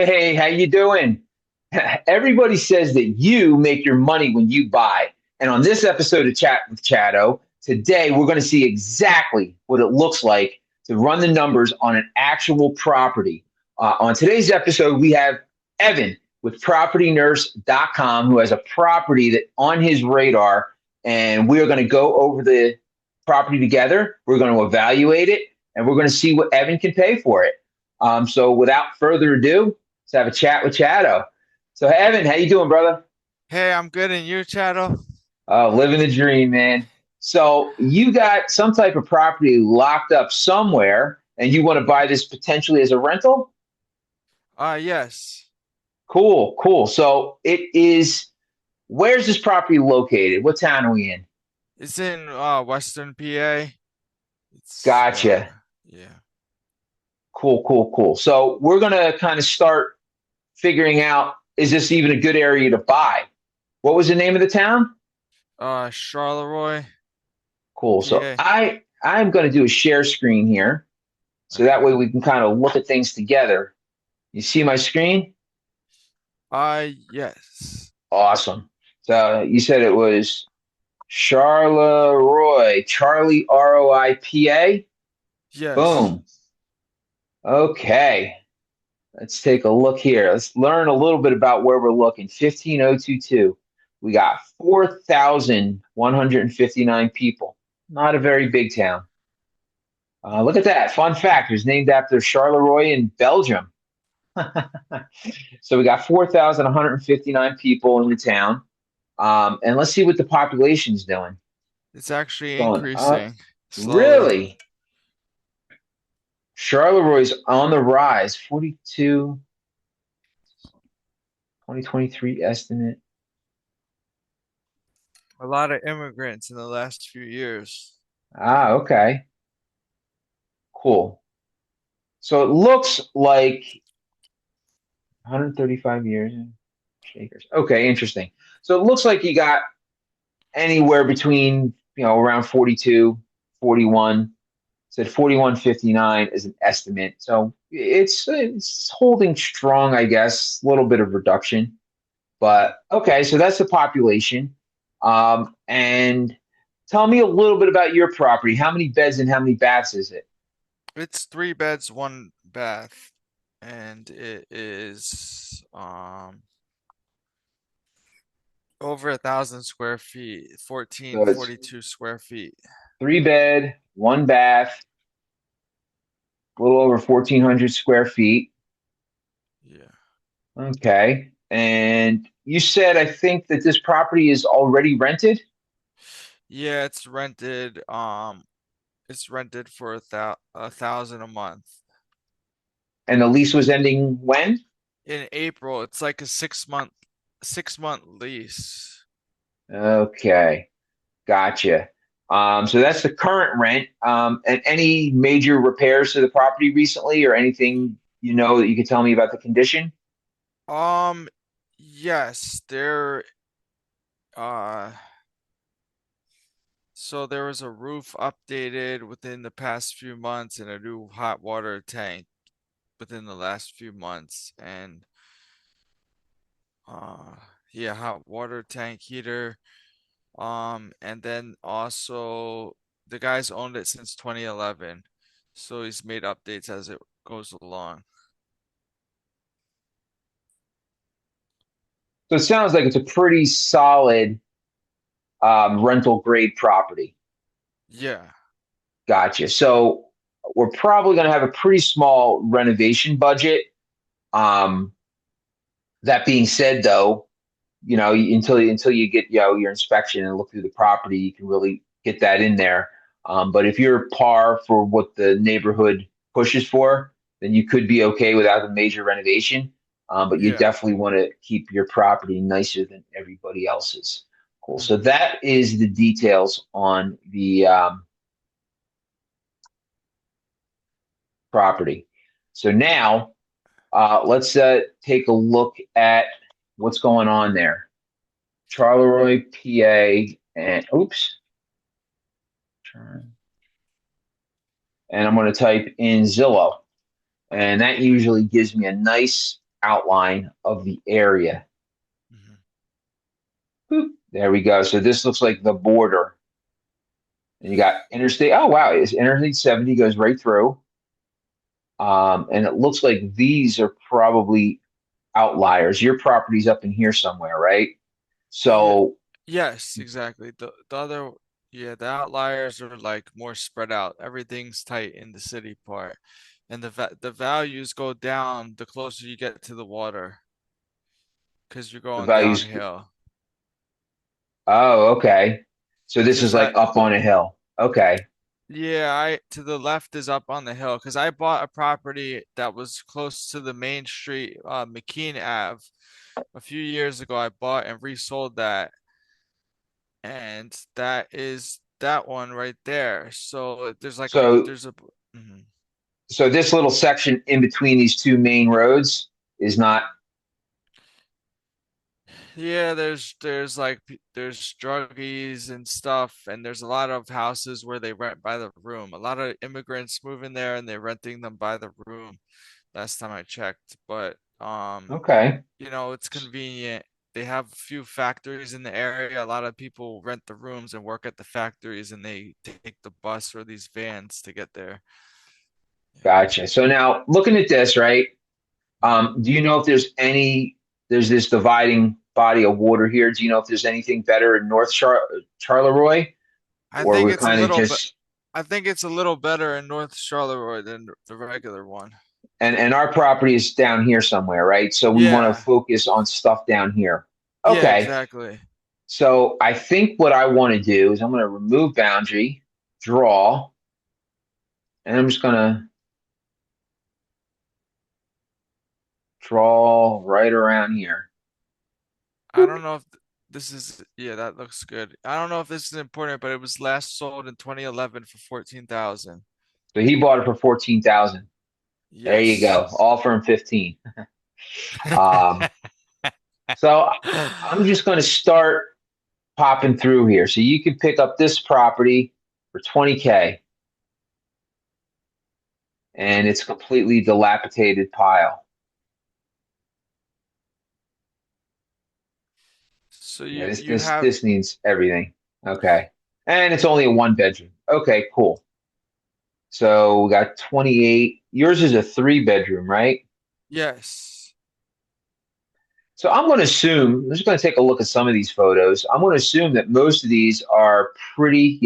Hey, how you doing? Everybody says that you make your money when you buy. And on this episode of Chat with Chatto, today we're going to see exactly what it looks like to run the numbers on an actual property. On today's episode, we have Evan with PropertyNurse.com, who has a property that on his radar, and we are going to go over the property together. We're going to evaluate it, and we're going to see what Evan can pay for it. So without further ado, let's have a chat with Chatto. So Evan, how you doing, brother? Hey, I'm good, and you, Chatto? Living the dream, man. So you got some type of property locked up somewhere, and you want to buy this potentially as a rental? Yes. Cool, cool. So it is. Where's this property located? What town are we in? It's in Western PA. It's Gotcha. yeah. Cool, cool, cool. So we're gonna kind of start figuring out, is this even a good area to buy? What was the name of the town? Charleroi, Cool. So PA. I'm going to do a share screen here, so that Okay. way we can kind of look at things together. You see my screen? Yes. Awesome. So you said it was Charleroi, Charlie ROIPA. Yes. Boom. Okay. Let's take a look here. Let's learn a little bit about where we're looking. 15022. We got 4,159 people. Not a very big town. Look at that. Fun fact. It was named after Charleroi in Belgium. So we got 4,159 people in the town. And let's see what the population's doing. It's actually Going up. increasing slowly. Really? Charleroi is on the rise. 42, 2023 estimate. A lot of immigrants in the last few years. Okay. Cool. So it looks like 135 years. Shakers. Okay, interesting. So it looks like you got anywhere between, around 42, 41. Said 4159 is an estimate. So it's holding strong, I guess. A little bit of reduction. But okay, so that's the population. And tell me a little bit about your property. How many beds and how many baths is it? It's 3 beds, 1 bath, and it is over 1,000 square feet, So fourteen it's 42 square feet. 3 bed, 1 bath, a little over 1,400 square feet. Yeah. Okay. And you said, I think that this property is already rented Yeah, it's rented for 1,000 a month. and the lease was ending when? In April, it's like a 6-month lease. Okay. Gotcha. So that's the current rent. And any major repairs to the property recently, or anything that you could tell me about the condition? Um, yes, uh there was a roof updated within the past few months and a new hot water tank within the last few months, and uh yeah, hot water tank heater. And then also the guy's owned it since 2011, so he's made updates as it goes along. So it sounds like it's a pretty solid rental grade property. Yeah. Gotcha. So we're probably going to have a pretty small renovation budget. Um, that being said, though, until you get your inspection and look through the property, you can really get that in there. But if you're par for what the neighborhood pushes for, then you could be okay without a major renovation. But you Yeah. definitely want to keep your property nicer than everybody else's. Cool. So Hmm. that is the details on the property. So now let's take a look at what's going on there. Charleroi, PA, and oops, and I'm going to type in Zillow, and that usually gives me a nice outline of the area. Mhm. Boop. There we go. So this looks like the border. And you got interstate. Oh, wow. It's Interstate 70 goes right through. And it looks like these are probably outliers. Your property's up in here somewhere, right? Yeah, So yes, exactly. The other, yeah, the outliers are like more spread out. Everything's tight in the city part, and the values go down the closer you get to the water because you're the going values. downhill. Oh, okay. So this Because is like that, up on a hill. Okay. yeah, I to the left is up on the hill. Because I bought a property that was close to the main street, McKean Ave, a few years ago. I bought and resold that, and that is that one right there. So there's like a So there's a mhm. so this little section in between these two main roads is not Yeah, there's like there's druggies and stuff, and there's a lot of houses where they rent by the room. A lot of immigrants move in there and they're renting them by the room. Last time I checked, but okay. it's convenient. They have a few factories in the area. A lot of people rent the rooms and work at the factories, and they take the bus or these vans to get there. Yeah. Gotcha. So now looking at this, right? Mhm. Do you know if there's this dividing body of water here? Do you know if there's anything better in Charleroi, I or think we're it's a kind of little bit. just I think it's a little better in North Charleroi than the regular one. and our property is down here somewhere, right? So we want to Yeah. focus on stuff down here. Yeah, Okay. exactly. So I think what I want to do is I'm going to remove boundary, draw, and I'm just going to draw right around here. I don't know if this is, yeah, that looks good. I don't know if this is important, but it was last sold in 2011 for 14,000. So he bought it for 14,000. There you Yes. go. All from 15. Um, so I'm just going to start popping through here. So you can pick up this property for 20K and it's completely dilapidated pile. So Yeah, you this you this have this needs everything. Okay. And it's only a one bedroom. Okay, cool. So we got 28. Yours is a three bedroom, right? yes. So I'm going to assume, I'm just going to take a look at some of these photos. I'm going to assume that most of these are pretty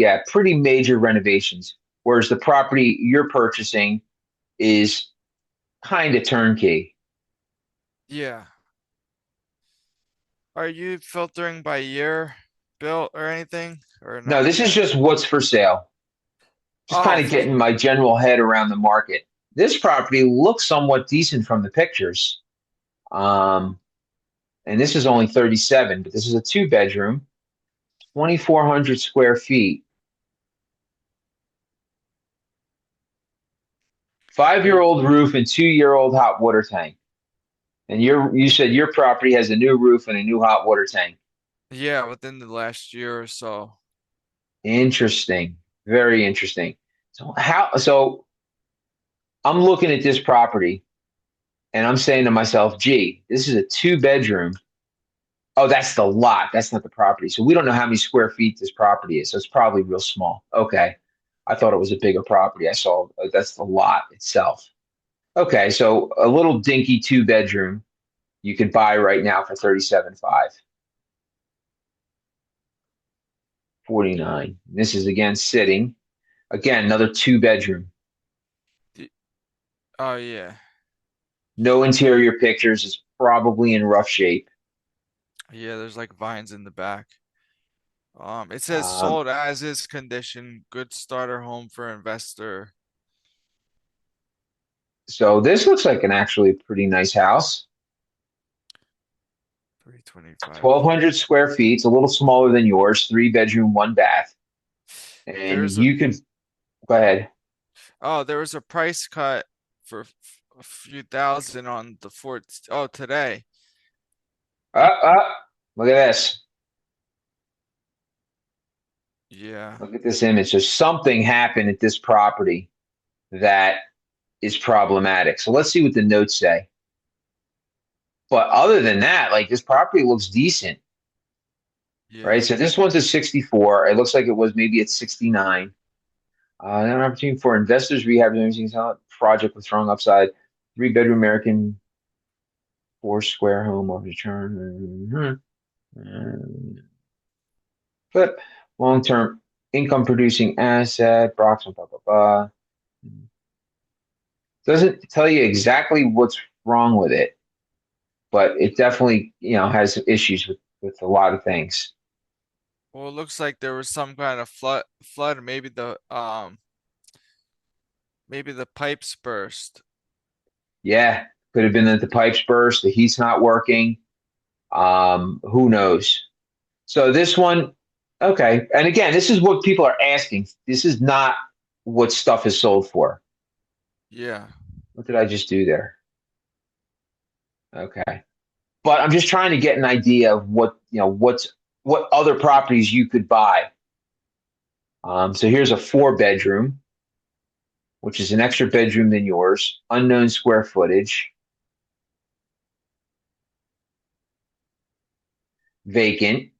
major renovations, whereas the property you're purchasing is kind of turnkey. Yeah. Are you filtering by year built or anything or No, not this is yet? just what's for sale. Just Oh, kind of for getting my general head around the market. This property looks somewhat decent from the pictures. Um, and this is only 37, but this is a two bedroom, 2,400 square feet, are you, five-year-old roof and 2-year-old hot water tank. And you said your property has a new roof and a new hot water tank. yeah, within the last year or so. Interesting. Very interesting. So I'm looking at this property and I'm saying to myself, gee, this is a two bedroom. Oh, that's the lot. That's not the property. So we don't know how many square feet this property is. So it's probably real small. Okay. I thought it was a bigger property. I saw that's the lot itself. Okay, so a little dinky two bedroom you could buy right now for 37.5, 49. This is again sitting. Again, another two bedroom. Y- Oh yeah. No interior pictures. It's probably in rough shape. Yeah, there's like vines in the back. It says Um, sold as is condition, good starter home for investor. so this looks like an actually pretty nice house. 325. 1,200 square feet. It's a little smaller than yours. Three bedroom, one bath. And There's a you can go ahead. there was a price cut for a few thousand on the fort. Oh, today. Up, up. Look at this. Yeah. Look at this image. So something happened at this property that is problematic. So let's see what the notes say. But other than that, like this property looks decent, right? Yeah. So this one's a 64. It looks like it was maybe at 69. An opportunity for investors rehabilitating project with strong upside. 3 bedroom American, four square home of return. But long term income producing asset, Brox, blah, blah, blah. Doesn't tell you exactly what's wrong with it, but it definitely, has issues with a lot of things. Well, it looks like there was some kind of flood, maybe the pipes burst. Yeah, could have been that the pipes burst, the heat's not working. Who knows? So this one, okay. And again, this is what people are asking. This is not what stuff is sold for. Yeah. What did I just do there? Okay. But I'm just trying to get an idea of what other properties you could buy. So here's a 4 bedroom, which is an extra bedroom than yours, unknown square footage, vacant.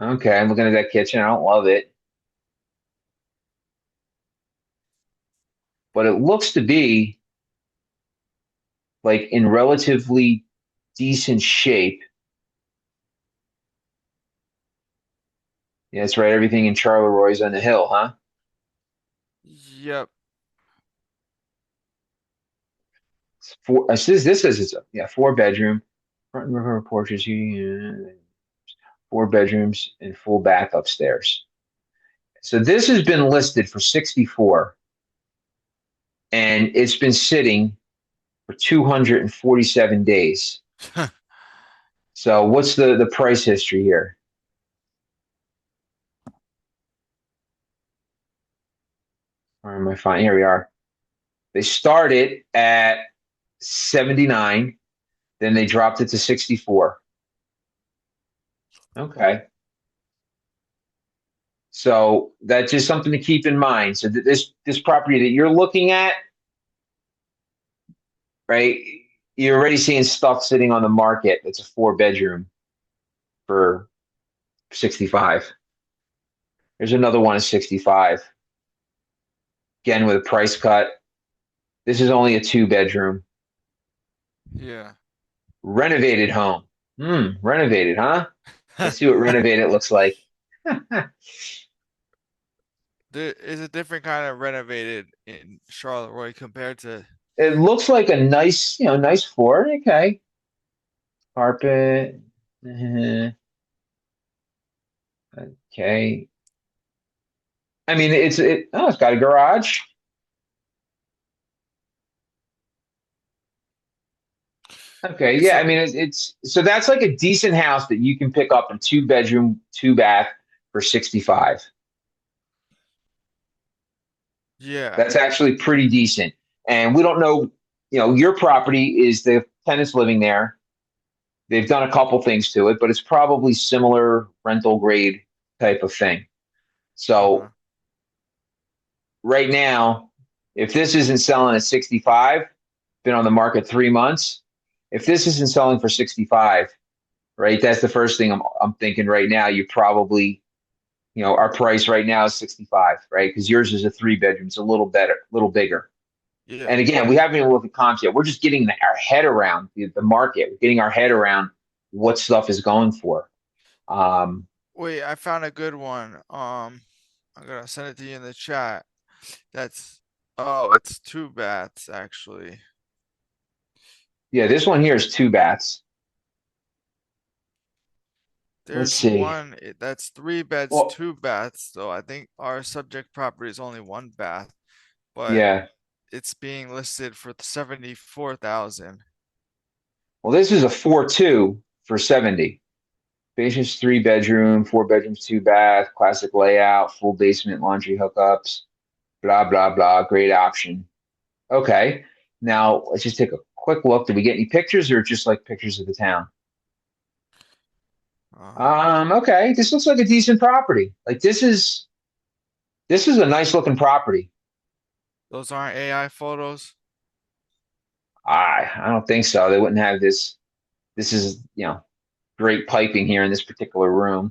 Okay, I'm looking at that kitchen. I don't love it, but it looks to be like in relatively decent shape. Yeah, that's right. Everything in Charleroi on the hill, huh? Yep. This says it's a, yeah, 4 bedroom, front and rear porches, 4 bedrooms and full bath upstairs. So this has been listed for 64 and it's been sitting for 247 days. So what's the price history here? Where am I finding? Here we are. They started at 79, then they dropped it to 64. Okay. So that's just something to keep in mind. So this property that you're looking at, right? You're already seeing stuff sitting on the market. It's a 4 bedroom for 65. There's another one at 65. Again with a price cut. This is only a 2 bedroom. Yeah. Renovated home. Renovated, huh? Let's see what renovated looks like. There is a different kind of renovated in Charleroi compared to. It looks like a nice, nice floor. Okay. Carpet. Okay. I mean, it's got a garage. Okay, It's yeah. I a mean, it's so that's like a decent house that you can pick up in 2 bedroom, two bath for 65. Yeah. That's actually pretty decent. And we don't know, your property is the tenants living there. They've done a couple things to it, but it's probably similar rental grade type of thing. Uh-huh. So right now, if this isn't selling at 65, been on the market 3 months. If this isn't selling for 65, right? That's the first thing I'm thinking right now. You probably, our price right now is 65, right? Because yours is a 3 bedroom. It's a little better, a little bigger. Yeah. And again, we haven't even looked at comps yet. We're just getting our head around the market. We're getting our head around what stuff is going for. Um, Wait, I found a good one. I'm gonna send it to you in the chat. That's it's two bats actually. yeah, this one here is 2 baths. Let's There's see. one that's 3 beds, Well, 2 baths, so I think our subject property is only 1 bath, but yeah. it's being listed for 74,000. Well, this is a 4-2 for 70. Spacious 3 bedroom, 4 bedrooms, two bath, classic layout, full basement, laundry hookups, blah, blah, blah. Great option. Okay. Now let's just take a quick look. Did we get any pictures or just like pictures of the town? Um, Okay. This looks like a decent property. Like this is, This is a nice looking property. Those aren't AI photos. I don't think so. They wouldn't have this. This is, great piping here in this particular room.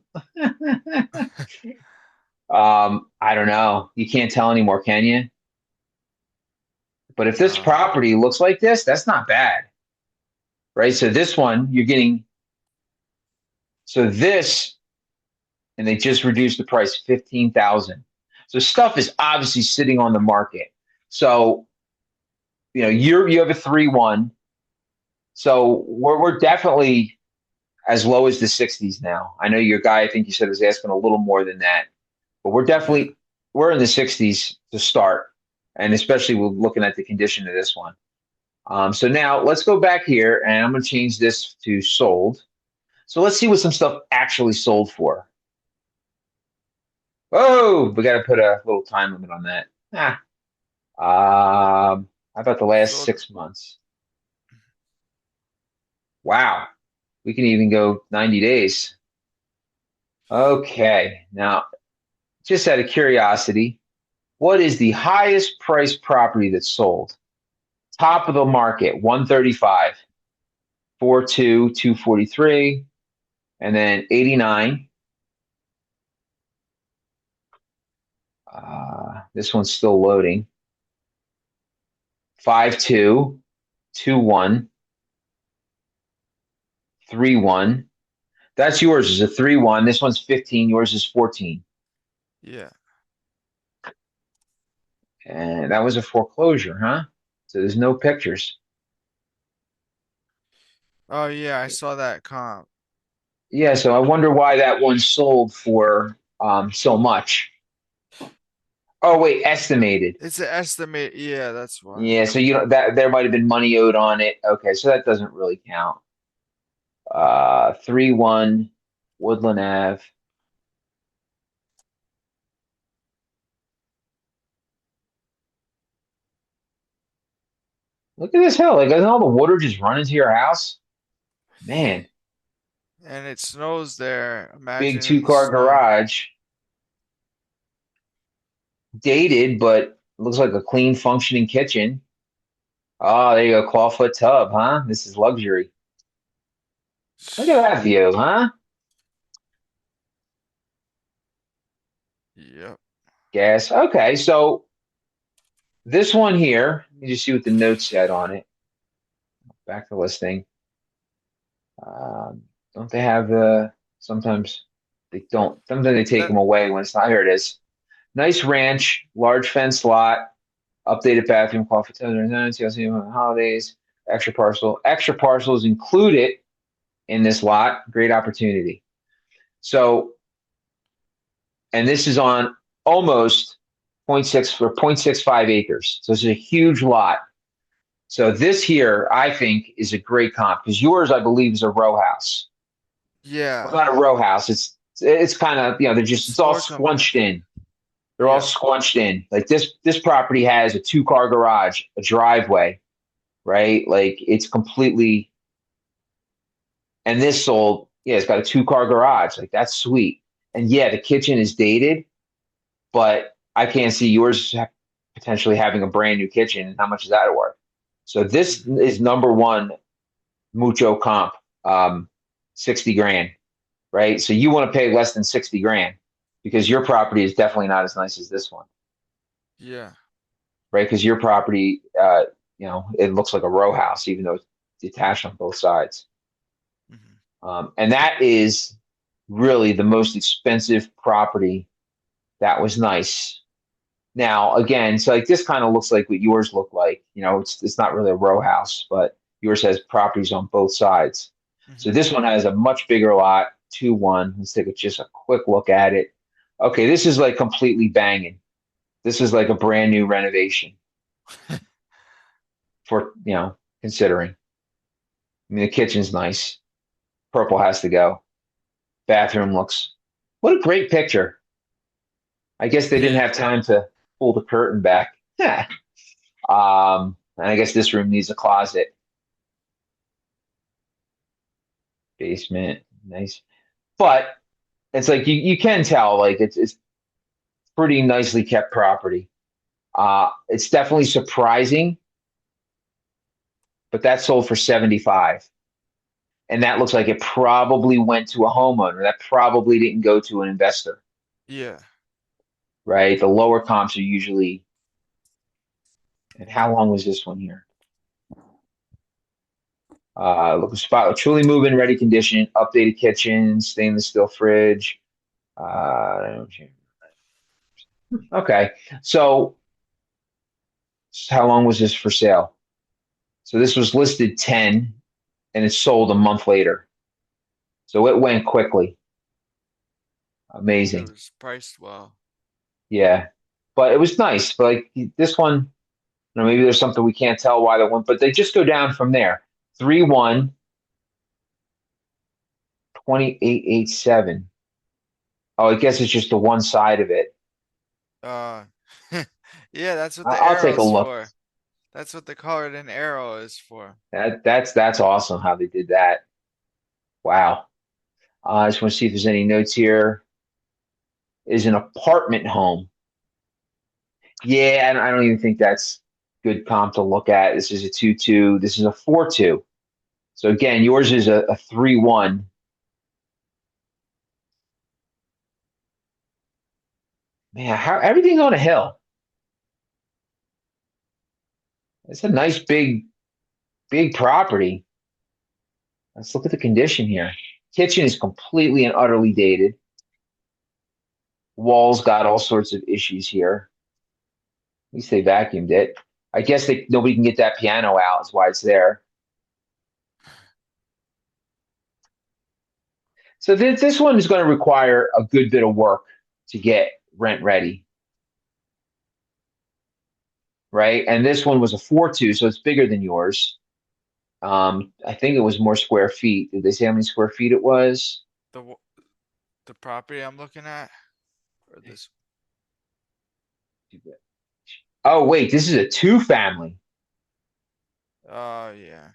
I don't know. You can't tell anymore, can you? But if this No. property looks like this, that's not bad, right? So this one, you're getting, so this, and they just reduced the price 15,000. So stuff is obviously sitting on the market. So, you have a 3-1. So we're definitely as low as the 60s now. I know your guy, I think you said was asking a little more than that, but Yeah. we're in the 60s to start, and especially we're looking at the condition of this one. So now let's go back here, and I'm going to change this to sold. So let's see what some stuff actually sold for. Oh, we got to put a little time limit on that. How about the last So 6 months? Wow, we can even go 90 days. Okay, now just out of curiosity, what is the highest priced property that's sold? Top of the market, 135, 42, 243, and then 89. This one's still loading. 5-2, 2-1, 3-1. That's yours is a 3-1. This one's 15. Yours is 14. yeah. And that was a foreclosure, huh? So there's no pictures. Oh yeah, I saw that comp. Yeah, so I wonder why that one sold for so much. Oh wait, estimated. It's an estimate. Yeah, that's why. Yeah, so that there might have been money owed on it. Okay, so that doesn't really count. 3-1 Woodland Ave. Look at this hill. Like, doesn't all the water just run into your house? Man, And it snows there. big Imagine in the two-car snow. garage. Dated, but looks like a clean, functioning kitchen. Oh, there you go. Clawfoot tub, huh? This is luxury. Look at that view, huh? Yep. Gas. Okay, so this one here, let me just see what the notes said on it. Back to listing. Don't they have the? Sometimes they don't. Sometimes they take That them away when it's not. Here it is. Nice ranch, large fence lot, updated bathroom, coffee tender, TLC holidays, extra parcel. Extra parcels included in this lot. Great opportunity. So, and this is on almost zero point 0.6 for 0.65 acres. So this is a huge lot. So this here, I think, is a great comp because yours, I believe, is a row house. Well, yeah. not a row house. It's kind of, they're just It's it's all more squunched compacted. in. They're all Yeah. squunched in. Like this property has a 2-car garage, a driveway, right? Like it's completely, and this sold, yeah, it's got a 2-car garage. Like that's sweet. And yeah, the kitchen is dated, but I can't see yours potentially having a brand new kitchen. How much is that worth? So this Mhm. is number one mucho comp, um, 60 grand, right? So you want to pay less than 60 grand because your property is definitely not as nice as this one, Yeah. right? Because your property, it looks like a row house, even though it's detached on both sides. Mhm. And that is really the most expensive property that was nice. Now, again, so like this kind of looks like what yours look like. It's not really a row house, but yours has properties on both sides. So Mhm. this one has a much bigger lot, 2-1. Let's take just a quick look at it. Okay, this is like completely banging. This is like a brand new renovation for, considering. I mean, the kitchen's nice. Purple has to go. Bathroom looks, what a great picture. I guess they didn't Yeah. have time to pull the curtain back. And I guess this room needs a closet. Basement, nice. But it's like you can tell, like it's pretty nicely kept property. It's definitely surprising, but that sold for 75. And that looks like it probably went to a homeowner. That probably didn't go to an investor, Yeah. right? The lower comps are usually, and how long was this one here? Look, spot truly move in ready condition, updated kitchen, stainless steel fridge. Okay, so how long was this for sale? So this was listed 10 and it sold a month later. So it went quickly. It Amazing. was priced well. Yeah. But it was nice. But like this one, maybe there's something we can't tell why that went, but they just go down from there. 3-1, 28.87. Oh, I guess it's just the one side of it. Uh, yeah, that's what the I'll take a arrow's look. for. That's what the colored in arrow is for. That's awesome how they did that. Wow. I just want to see if there's any notes here. Is an apartment home. Yeah, and I don't even think that's good comp to look at. This is a 2-2. This is a 4-2. So again, yours is a 3-1. Man, how everything's on a hill. It's a nice big property. Let's look at the condition here. Kitchen is completely and utterly dated. Walls got all sorts of issues here. At least they vacuumed it. I guess nobody can get that piano out. That's why it's there. So this one is going to require a good bit of work to get rent ready, right? And this one was a 4-2, so it's bigger than yours. I think it was more square feet. Did they say how many square feet it was? The w- the property I'm looking at, or this? Oh, wait, this is a two family. Oh yeah,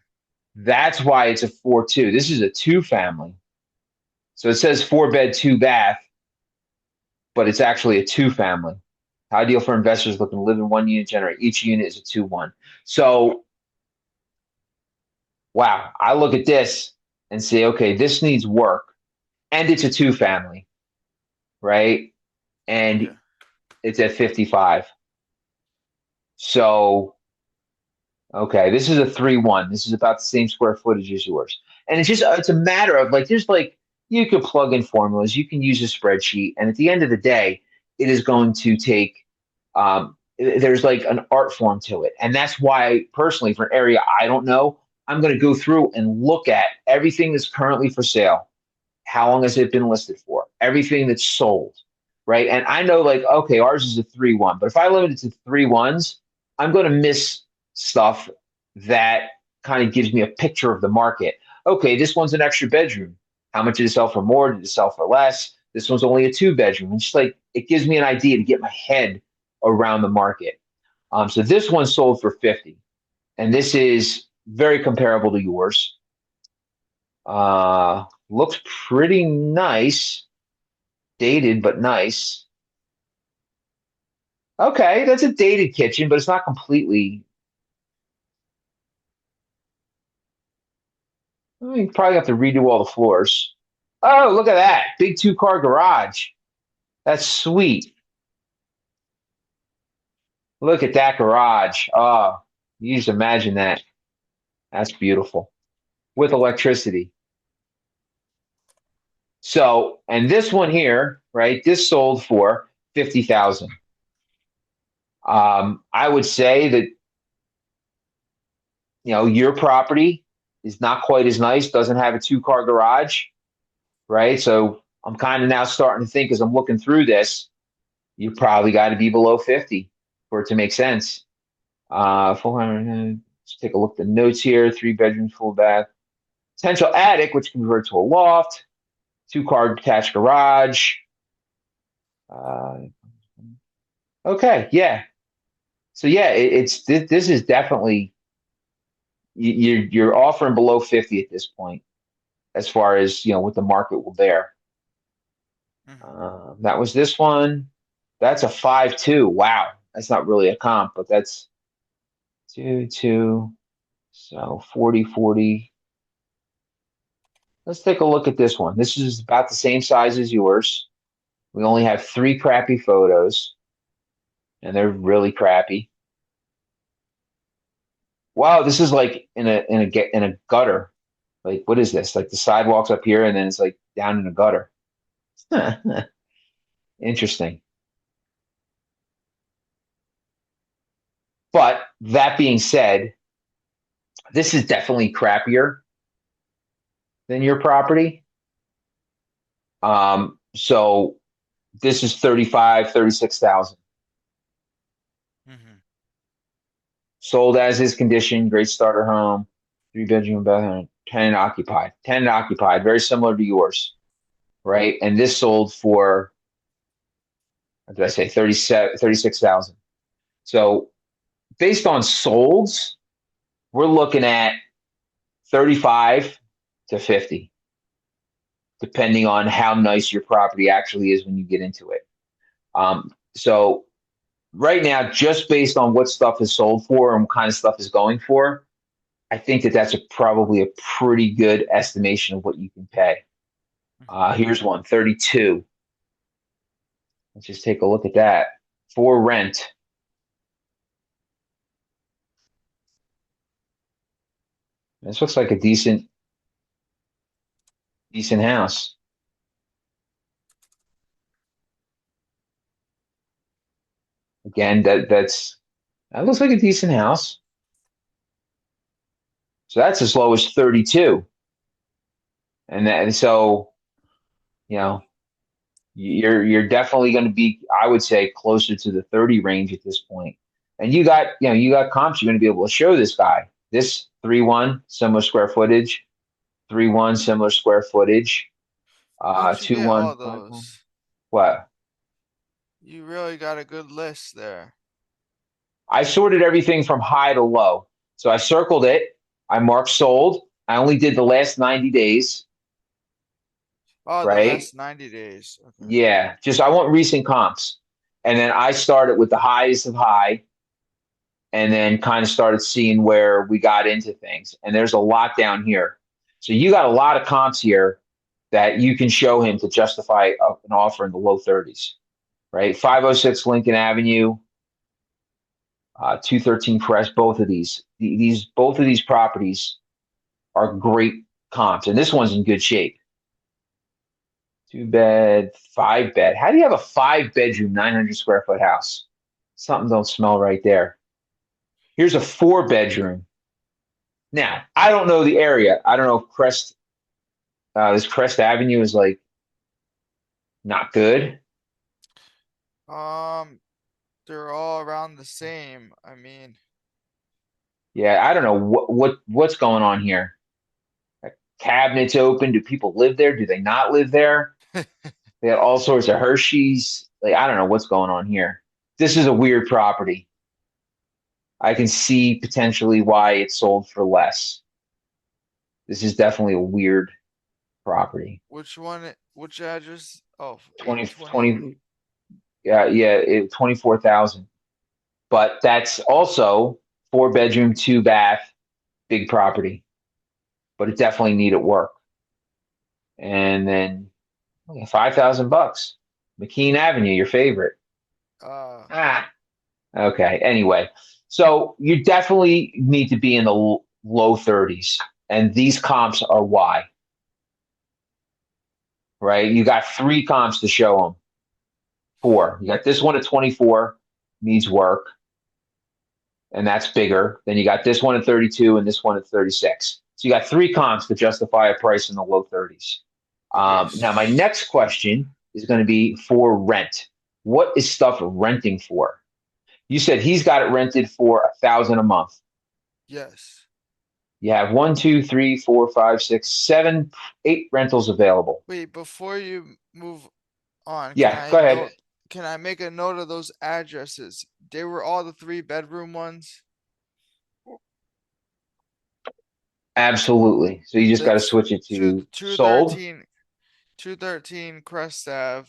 That's why it's a 4-2. This is a two family. So it says four bed, two bath, but it's actually a two family. Ideal for investors looking to live in one unit generate. Each unit is a 2-1. So, wow, I look at this and say, okay, this needs work. And it's a two family, right? And yeah. it's at 55. So, okay, this is a 3-1. This is about the same square footage as yours. And it's a matter of like, there's like, you could plug in formulas, you can use a spreadsheet. And at the end of the day, it is going to take, there's like an art form to it. And that's why, personally, for an area I don't know, I'm going to go through and look at everything that's currently for sale. How long has it been listed for? Everything that's sold, right? And I know, like, okay, ours is a 3-1, but if I limit it to 3-1s, I'm going to miss stuff that kind of gives me a picture of the market. Okay, this one's an extra bedroom. How much did it sell for more? Did it sell for less? This one's only a two bedroom. It's just like it gives me an idea to get my head around the market. So this one sold for 50, and this is very comparable to yours. Looks pretty nice, dated but nice. Okay, that's a dated kitchen, but it's not completely. I mean, probably have to redo all the floors. Oh, look at that. Big two-car garage. That's sweet. Look at that garage. Oh, you just imagine that. That's beautiful. With electricity. So, and this one here, right? This sold for 50,000. I would say that, your property is not quite as nice, doesn't have a two-car garage, right? So I'm kind of now starting to think as I'm looking through this, you probably got to be below 50 for it to make sense. 400, let's take a look at the notes here. Three bedrooms, full bath, potential attic, which can convert to a loft, two-car detached garage. Uh, okay, yeah. So yeah, this is definitely you're offering below 50 at this point, as far as what the market will bear. Hmm. That was this one. That's a 5-2. Wow. That's not really a comp, but that's 2-2. So 40-40. Let's take a look at this one. This is about the same size as yours. We only have three crappy photos, and they're really crappy. Wow, this is like in a gutter. Like, what is this? Like the sidewalks up here, and then it's like down in a gutter. Interesting. But that being said, this is definitely crappier than your property. So this is 36,000. Hmm. Sold as is condition, great starter home, three-bedroom, bathroom, tenant occupied. Tenant occupied, very similar to yours, right? And this sold for, what did I say, 37, 36,000. So based on solds, we're looking at 35 to 50, depending on how nice your property actually is when you get into it. So right now, just based on what stuff is sold for and what kind of stuff is going for, I think that that's probably a pretty good estimation of what you can pay. Hmm. Here's one, 32. Let's just take a look at that. For rent, this looks like a decent house. Again, that looks like a decent house. So that's as low as 32. And so, you know, you're definitely going to be, I would say, closer to the 30 range at this point. And you got comps you're going to be able to show this guy. This 3-1, similar square footage, 3-1, similar square footage, How'd you get 2-1, all 5-1. those? What? You really got a good list there. I sorted everything from high to low. So I circled it. I marked sold. I only did the last 90 days, Oh, the right? last 90 days. Okay. Yeah, just I want recent comps. And then I started with the highest of high and then kind of started seeing where we got into things. And there's a lot down here. So you got a lot of comps here that you can show him to justify an offer in the low 30s, right? 506 Lincoln Avenue, 213 Crest, both of both of these properties are great comps. And this one's in good shape. 2 bed, 5 bed. How do you have a 5 bedroom, 900 square foot house? Something don't smell right there. Here's a 4 bedroom. Now, I don't know the area. I don't know if this Crest Avenue is like not good. Um, they're all around the same. I mean, Yeah, I don't know what's going on here. Cabinets open. Do people live there? Do they not live there? They got all sorts of Hershey's. Like, I don't know what's going on here. This is a weird property. I can see potentially why it sold for less. This is definitely a weird property. which one? Which address? Oh, 20 820. 20. Yeah, 24,000. But that's also 4 bedroom, 2 bath, big property. But it definitely needed work. And then $5,000. McKean Avenue, your favorite. Uh, Ah, okay. Anyway, so you definitely need to be in the low 30s, and these comps are why, right? You got three comps to show them. Four. You got this one at 24, needs work, and that's bigger. Then you got this one at 32 and this one at 36. So you got three comps to justify a price in the low 30s. okay. Now, my next question is going to be for rent. What is stuff renting for? You said he's got it rented for 1,000 a month. Yes. You have one, two, three, four, five, six, seven, 8 rentals available. Wait, before you move on, Yeah, go ahead. can I make a note of those addresses? They were all the three-bedroom ones. Absolutely. So you just got to That's switch it two to two sold. thirteen 213 Crest Ave.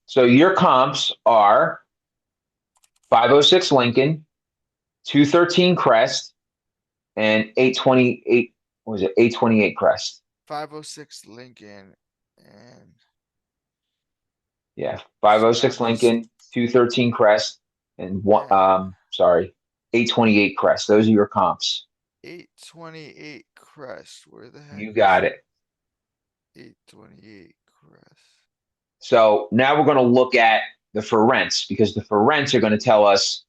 So your comps are 506 Lincoln, 213 Crest, and 828. What was it? 828 Crest. 506 Lincoln and Yeah, so 506 that was Lincoln, 213 Crest, and one. and Sorry, 828 Crest. Those are your comps. 828 Crest. Where the heck You is got it. 828 Crest? So now we're going to look at the for rents because the for rents are going to tell us,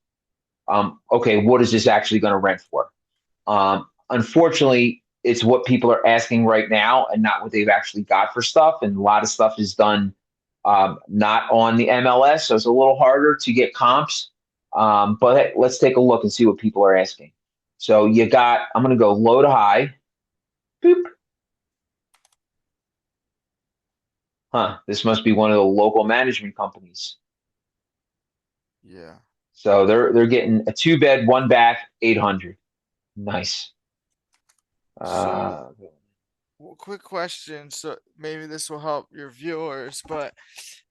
okay, what is this actually going to rent for? Unfortunately, it's what people are asking right now and not what they've actually got for stuff. And a lot of stuff is done not on the MLS, so it's a little harder to get comps. But hey, let's take a look and see what people are asking. So you got, I'm going to go low to high. Boop. Huh. This must be one of the local management companies. Yeah. So they're getting a two bed, one bath, 800. Nice. So, Uh, quick question. So maybe this will help your viewers, but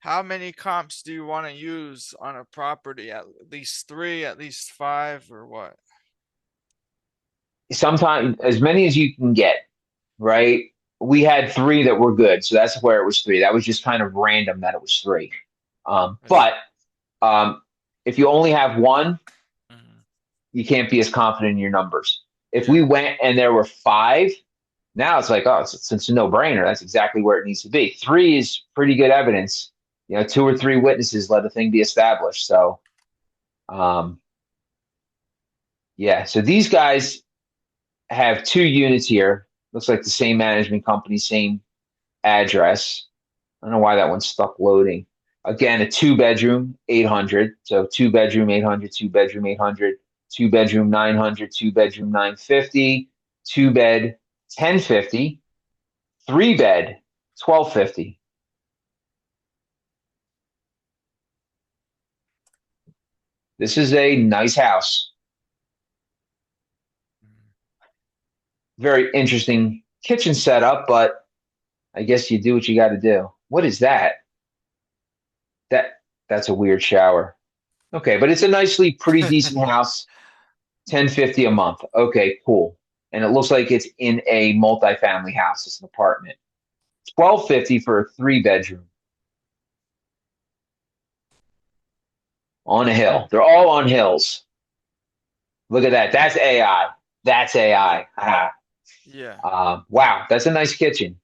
how many comps do you want to use on a property? At least three, at least five, or what? Sometimes as many as you can get, right? We had three that were good, so that's where it was three. That was just kind of random that it was three. Right. But um, if you only have one, Mhm. you can't be as confident in your numbers. If we Yeah. went and there were five, now it's like, oh, it's a no brainer. That's exactly where it needs to be. Three is pretty good evidence. You know, two or three witnesses let a thing be established. So, um, yeah. So these guys have two units here. Looks like the same management company, same address. I don't know why that one's stuck loading. Again, a two bedroom, 800. So two bedroom, 800, two bedroom, 800, two bedroom, 900, two bedroom, 950, two bed, 1050, three bed, 1250. This is a nice house. Mhm. Very interesting kitchen setup, but I guess you do what you got to do. What is that? That that's a weird shower. Okay, but it's a nicely pretty decent house. 1050 a month. Okay, cool. And it looks like it's in a multifamily house. It's an apartment. 1250 for a three bedroom on a hill. They're all on hills. Look at that. That's AI. That's Yeah. AI. Ah. Yeah. Wow, that's a nice kitchen.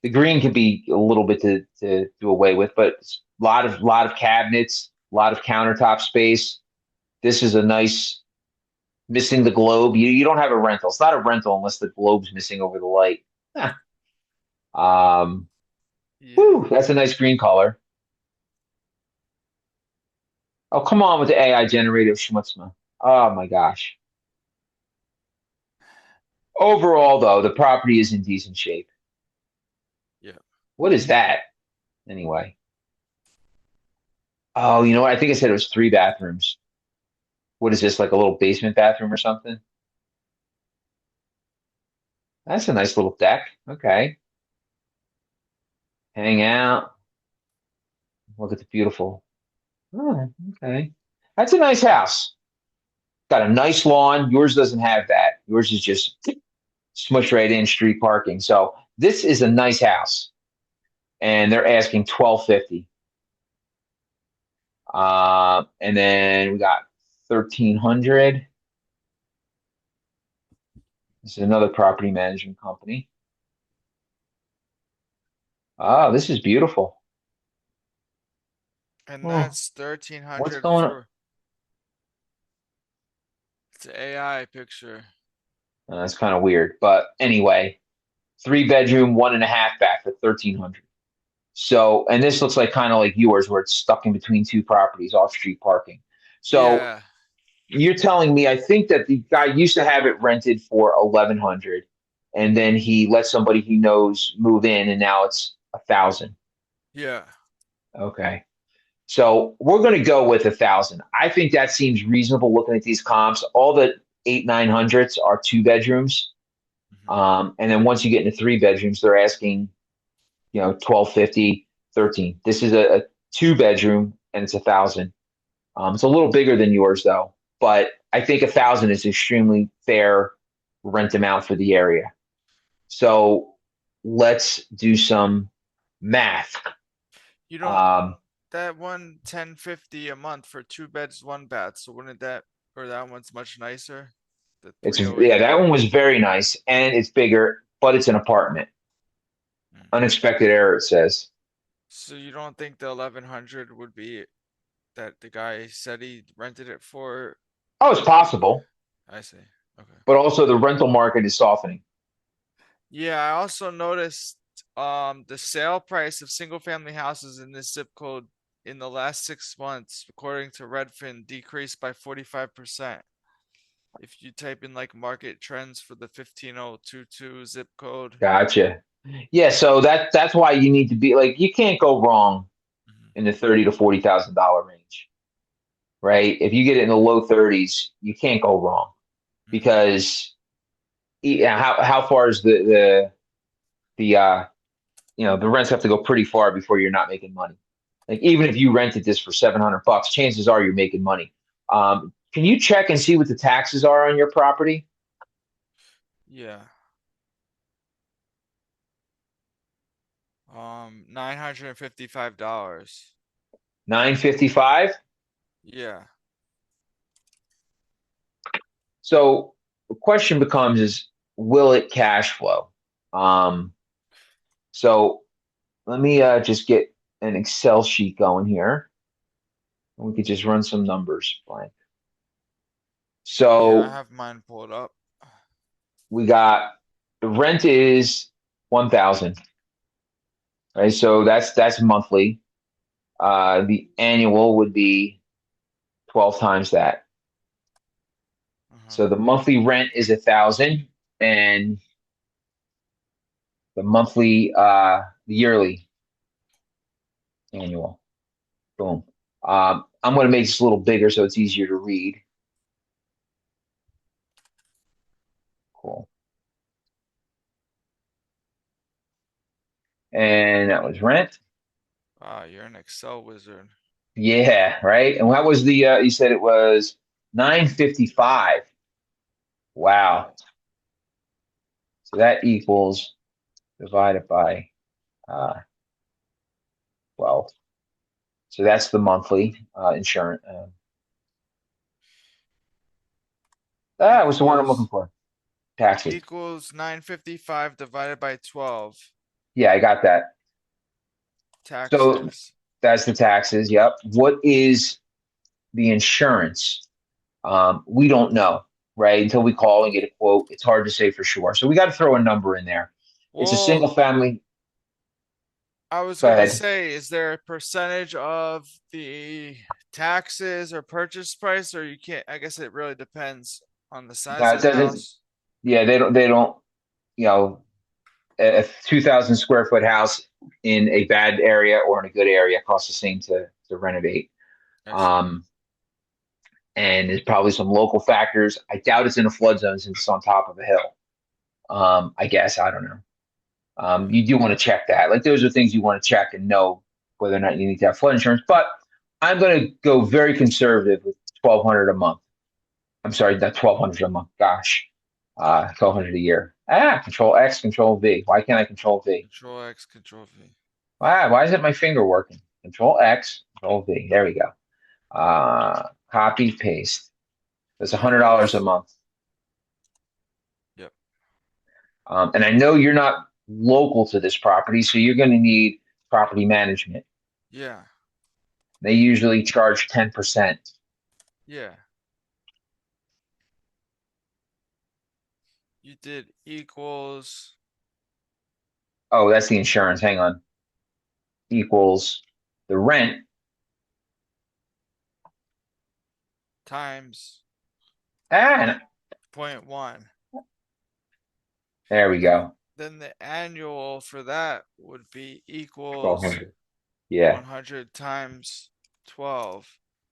The green can be a little bit to do away with, but a lot of cabinets, a lot of countertop space. This is a nice missing the globe. You don't have a rental. It's not a rental unless the globe's missing over the light. Huh. Um, Yeah. Whew, that's a nice green color. Oh, come on with the AI generated schmutzma. Oh my gosh. Overall, though, the property is in decent shape. Yeah. What is that anyway? Oh, you know what? I think I said it was three bathrooms. What is this, like a little basement bathroom or something? That's a nice little deck. Okay. Hang out. Look at the beautiful. Oh, okay. That's a nice house. Got a nice lawn. Yours doesn't have that. Yours is just smushed right in street parking. So this is a nice house. And they're asking 1250. And then we got 1300. This is another property management company. Oh, this is beautiful. And Oh, that's what's 1300 going on? for it's an AI picture. That's kind of weird. But anyway, three bedroom, one and a half bath for 1300. So, and this looks like kind of like yours, where it's stuck in between two properties, off street parking. So Yeah. you're telling me, I think that the guy used to have it rented for 1100, and then he let somebody he knows move in, and now it's 1,000. Yeah. Okay. So we're going to go with 1,000. I think that seems reasonable looking at these comps. All the eight, 900s are two bedrooms. Hmm. And then once you get into three bedrooms, they're asking, 1250. 13. This is a two bedroom and it's 1,000. It's a little bigger than yours though, but I think 1,000 is extremely fair rent amount for the area. So let's do some math. You don't Um, that one 1050 a month for two beds, one bath. So wouldn't that or that one's much nicer? The it's 308. yeah, that one was very nice and it's bigger, but it's an apartment. Hmm. Unexpected error, it says. So you don't think the 1100 would be that the guy said he rented it for? Oh, it's possible, I see. Okay. but also the rental market is softening. Yeah, I also noticed the sale price of single family houses in this zip code in the last 6 months, according to Redfin, decreased by 45%. If you type in like market trends for the 15022 zip code. Gotcha. Yeah, so that's why you need to be like you can't go wrong Mhm, in the 30 to $40,000 range, right? If you get it in the low 30s, you can't go wrong mhm, because yeah, how far is the the rents have to go pretty far before you're not making money. Like even if you rented this for $700, chances are you're making money. Can you check and see what the taxes are on your property? yeah. $955. 955. Yeah. So the question becomes is will it cash flow? Um, so let me just get an Excel sheet going here. And we could just run some numbers. Blank. Yeah, I So have mine pulled up. we got the rent is 1,000, right? So that's monthly. The annual would be 12 times that. Uh-huh. So the monthly rent is 1,000, and the yearly annual. Boom. I'm going to make this a little bigger so it's easier to read. Cool. And that was rent. Ah, you're an Excel wizard. Yeah, right. And what was you said it was 955. Wow. Right. So that equals divided by 12. So that's the monthly insurance. What's the word I'm looking Equals for? Taxes. equals 955 divided by 12. Yeah, I got that. So Taxes. that's the taxes. Yep. What is the insurance? We don't know, right? Until we call and get a quote. It's hard to say for sure. So we got to throw a number in there. It's a Well, single family. I was Go gonna ahead. say, is there a percentage of the taxes or purchase price, or you can't? I guess it really depends on the size No, of it the doesn't. house. Yeah, they don't. You know, a 2,000 square foot house in a bad area or in a good area costs the same to renovate. I see. Um, and there's probably some local factors. I doubt it's in a flood zone since it's on top of a hill. I guess I don't know. Right. You do want to check that. Like those are things you want to check and know whether or not you need to have flood insurance. But I'm going to go very conservative with 1,200 a month. I'm sorry, not 1,200 a month. Gosh, 1,200 a year. Control X, Control V. Why can't I Control V? Control X, Control V. Why isn't my finger working? Control X, Control V. There we go. Copy paste. That's $100 a Equals. month. Yep. And I know you're not local to this property, so you're going to need property management. Yeah. They usually charge 10%. Yeah. You did equals Oh, that's the insurance. Hang on. Equals the rent. times And point one. there we Then go. then the annual for that would be equals 1,200. Yeah. 100 times 12.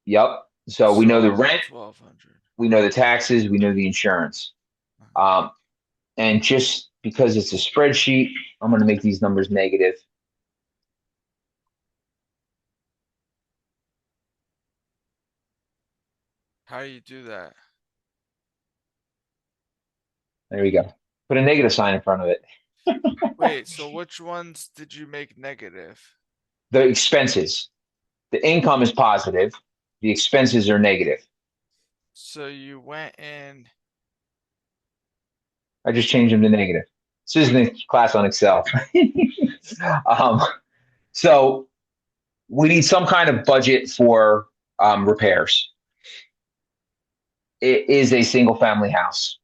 Yep. So we know the So rent, 1200. we know the taxes, we know the insurance. Um, and just because it's a spreadsheet, I'm going to make these numbers negative. How do you do that? There we go. Put a negative sign in front of it. Wait, so which ones did you make negative? The expenses. The income is positive. The expenses are negative. So you went in. I just changed them to negative. This isn't a class on Excel. um, so we need some kind of budget for repairs. It is a single family house.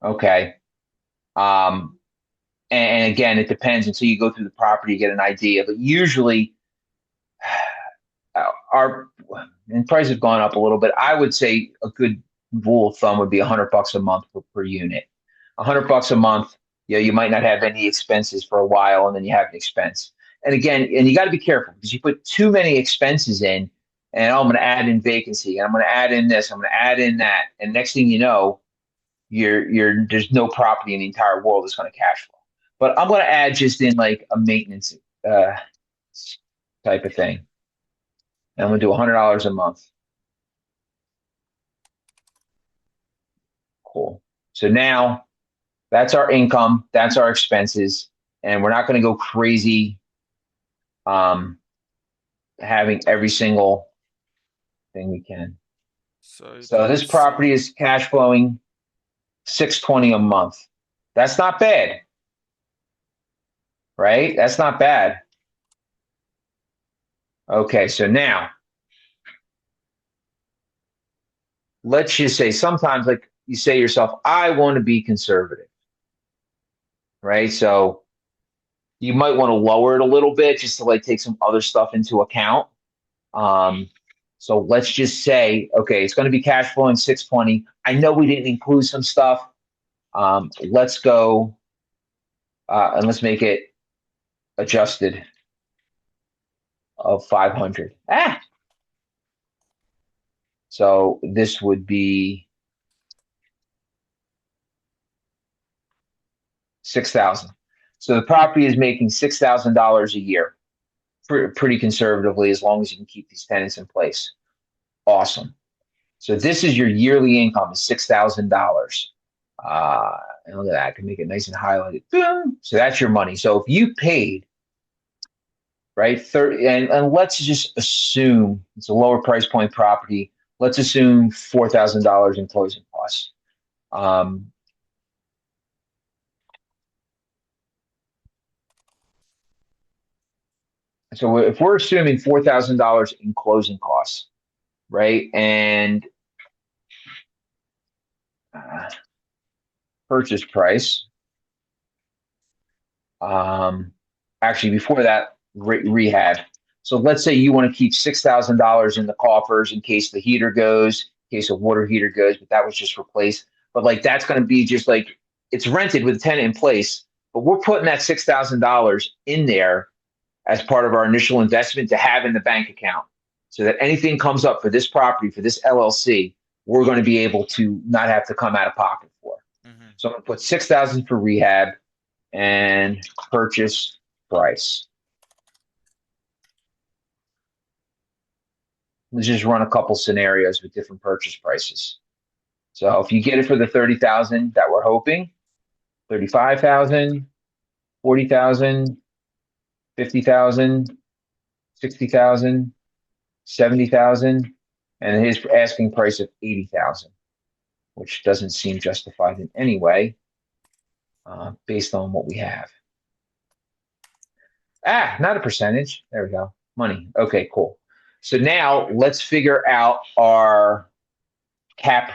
Okay. Um, and again, it depends until you go through the property, you get an idea. But usually, our and prices have gone up a little bit. I would say a good rule of thumb would be $100 a month per unit. $100 a month. Yeah, you might not have any expenses for a while, and then you have an expense. And again, and you got to be careful because you put too many expenses in, and oh, I'm going to add in vacancy, and I'm going to add in this, I'm going to add in that, and next thing you know, you're there's no property in the entire world that's going to cash flow. But I'm going to add just in like a maintenance uh, type of thing. And I'm going to do $100 a month. Cool. So now that's our income, that's our expenses, and we're not going to go crazy um, having every single thing we can. So you So do this property is cash flowing 620 a month. That's not bad, right? That's not bad. Okay, so now let's just say sometimes like you say to yourself, I want to be conservative, right? So you might want to lower it a little bit just to like take some other stuff into account. Um, so let's just say, okay, it's going to be cash flowing 620. I know we didn't include some stuff. Let's go and let's make it adjusted of 500. So this would be 6,000. So the property is making $6,000 a year, pretty conservatively, as long as you can keep these tenants in place. Awesome. So this is your yearly income is $6,000. And look at that. I can make it nice and highlighted. Boom. So that's your money. So if you paid, right, 30, and let's just assume it's a lower price point property. Let's assume $4,000 in closing costs. Um, so if we're assuming $4,000 in closing costs, right, and uh, purchase price, um, actually before that, rehab. So let's say you want to keep $6,000 in the coffers in case the heater goes, in case a water heater goes, but that was just replaced. But like that's going to be just like it's rented with a tenant in place, but we're putting that $6,000 in there as part of our initial investment to have in the bank account, so that anything comes up for this property for this LLC, we're going to be able to not have to come out of pocket for. Mm-hmm. So I'm going to put 6,000 for rehab and purchase price. Let's just run a couple scenarios with different purchase prices. So if you get it for the 30,000 that we're hoping, 35,000, 40,000, 50,000, 60,000, 70,000, and his asking price of 80,000, which doesn't seem justified in any way based on what we have. Not a percentage. There we go. Money. Okay, cool. So now let's figure out our cap.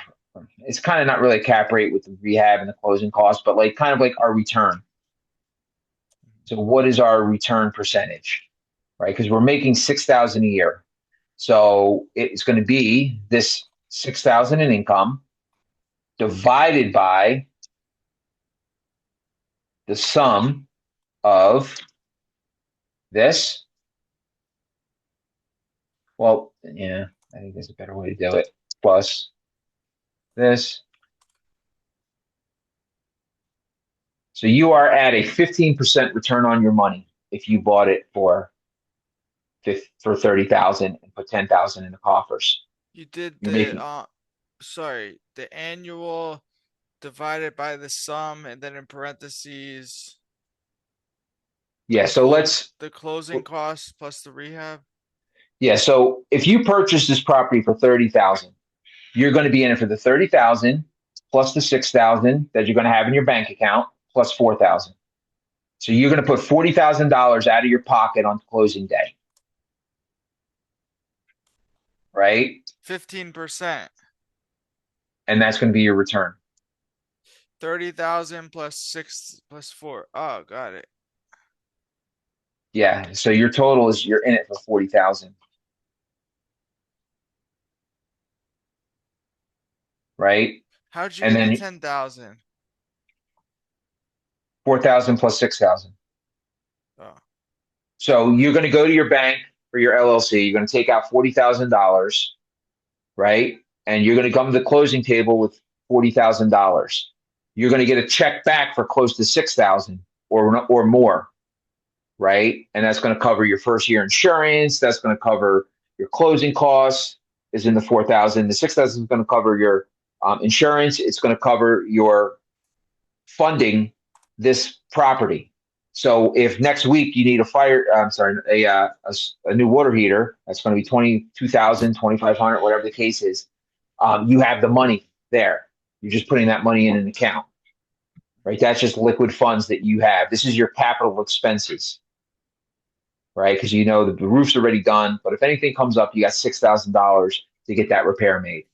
It's kind of not really a cap rate with the rehab and the closing costs, but like kind of like our return. So what is our return percentage, right? Because we're making 6,000 a year. So it's going to be this 6,000 in income divided by the sum of this. Well, yeah, I think there's a better way to do it. Plus this. So you are at a 15% return on your money if you bought it for 30,000 and put 10,000 in the coffers. You did You're making, sorry, the annual divided by the sum, and then in parentheses, yeah. So let's, the closing costs plus the rehab. yeah. So if you purchase this property for 30,000, you're going to be in it for the 30,000 plus the 6,000 that you're going to have in your bank account plus 4,000. So you're going to put $40,000 out of your pocket on closing day, right? 15%. And that's going to be your return. 30,000 plus 6 plus 4. Oh, got it. Yeah. So your total is you're in it for 40,000, right? How'd you And get the then 10,000? 4,000 plus 6,000. Oh, So you're going to go to your bank for your LLC. You're going to take out $40,000, right? And you're going to come to the closing table with $40,000. You're going to get a check back for close to 6,000 or more, right? And that's going to cover your first year insurance. That's going to cover your closing costs. Is in the 4,000. The 6,000 is going to cover your insurance. It's going to cover your funding this property. So if next week you need a fire, I'm sorry, a new water heater, that's going to be 22,000, 2,500, whatever the case is. You have the money there. You're just putting that money in an account, right? That's just liquid funds that you have. This is your capital expenses, right? Because you know the roof's already done, but if anything comes up, you got $6,000 to get that repair made,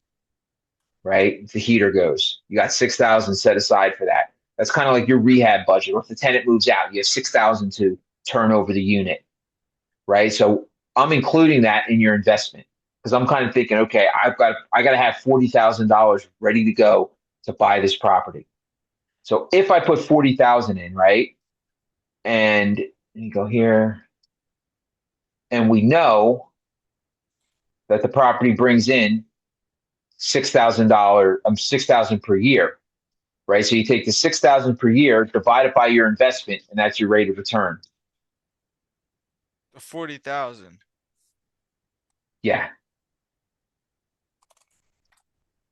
right? If the heater goes, you got 6,000 set aside for that. That's kind of like your rehab budget. Or if the tenant moves out, you have 6,000 to turn over the unit, right? So I'm including that in your investment because I'm kind of thinking, okay, I got to have $40,000 ready to go to buy this property. So if I put 40,000 in, right, and you go here, and we know that the property brings in $6,000, 6,000 per year, right? So you take the 6,000 per year, divide it by your investment, and that's your rate of return. 40,000. Yeah.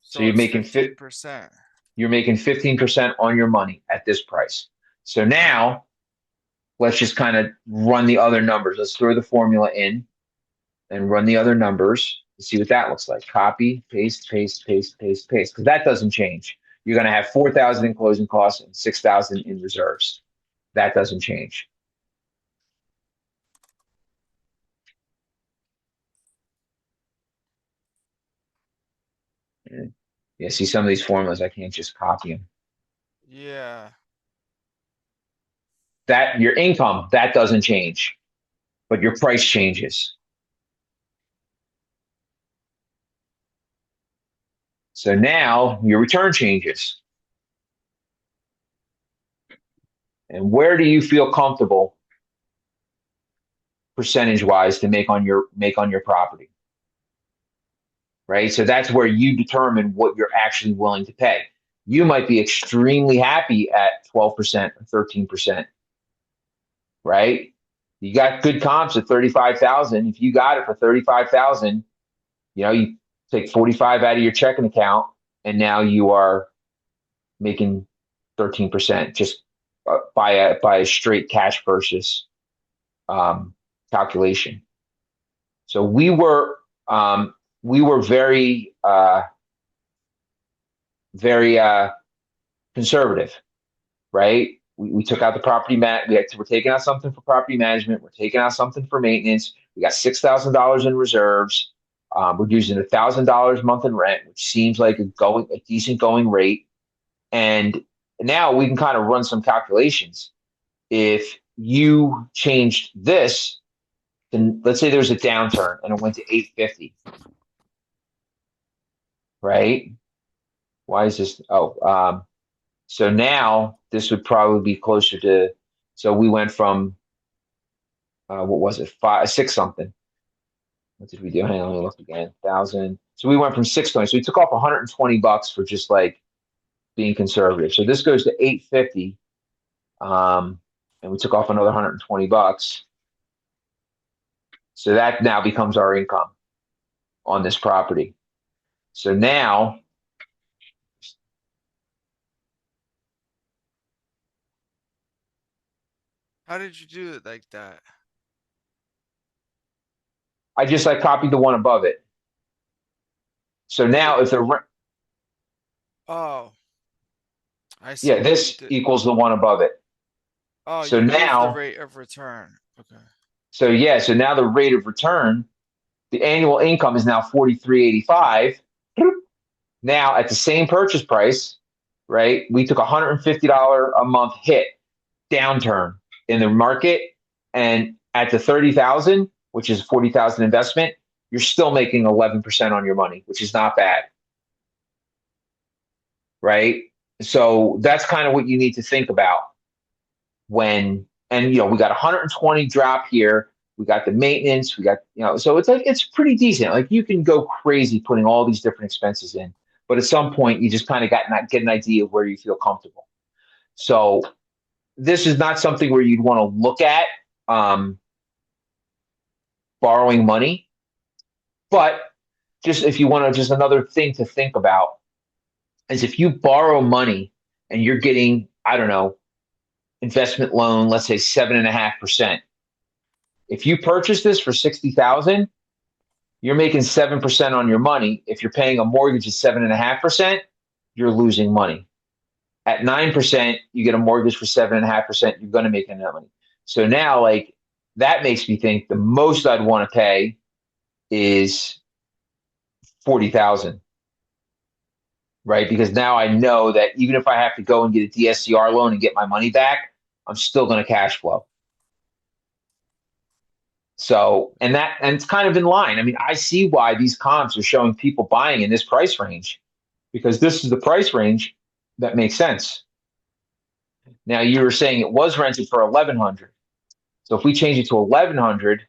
So So it's 15%. you're making 15% on your money at this price. So now let's just kind of run the other numbers. Let's throw the formula in and run the other numbers and see what that looks like. Copy, paste, paste, paste, paste, paste. Because that doesn't change. You're going to have 4,000 in closing costs and 6,000 in reserves. That doesn't change. Yeah, see some of these formulas, I can't just copy them. Yeah. That your income, that doesn't change, but your price changes. So now your return changes. And where do you feel comfortable percentage wise to make on your property? Right? So that's where you determine what you're actually willing to pay. You might be extremely happy at 12% or 13%, right? You got good comps at 35,000. If you got it for 35,000, you take 45 out of your checking account and now you are making 13% just by a straight cash purchase um, calculation. So we were very conservative, right? We took out the we're taking out something for property management. We're taking out something for maintenance. We got $6,000 in reserves. We're using $1,000 a month in rent, which seems like a decent going rate. And now we can kind of run some calculations. If you changed this, then let's say there's a downturn and it went to 850, right? Why is this? So now this would probably be closer to. So we went from what was it, five, six something? What did we do? Hang on, let me look again. 1,000. So we went from 620. So we took off $120 for just like being conservative. So this goes to 850, and we took off another $120. So that now becomes our income on this property. So now How did you do it like that? I just like copied the one above it. So now Wait. if the Oh, I yeah, see. this equals the one above it. Oh, So you moved the now, rate of return. Okay. so yeah, so now the rate of return, the annual income is now 43.85. Now at the same purchase price, right? We took $150 a month hit downturn in the market, and at the 30,000, which is 40,000 investment, you're still making 11% on your money, which is not bad, right? So that's kind of what you need to think about when, and we got 120 drop here. We got the maintenance. We got, so it's like, it's pretty decent. Like you can go crazy putting all these different expenses in, but at some point you just kind of got not get an idea of where you feel comfortable. So this is not something where you'd want to look at um, borrowing money, but just if you want to, just another thing to think about is if you borrow money and you're getting, I don't know, investment loan, let's say 7.5%. If you purchase this for 60,000, you're making 7% on your money. If you're paying a mortgage at 7.5%, you're losing money. At 9%, you get a mortgage for 7.5%, you're going to make enough money. So now, like, that makes me think the most I'd want to pay is 40,000, right? Because now I know that even if I have to go and get a DSCR loan and get my money back, I'm still going to cash flow. So, and it's kind of in line. I mean, I see why these comps are showing people buying in this price range because this is the price range that makes sense. Now, you were saying it was rented for 1,100. So if we change it to 1,100,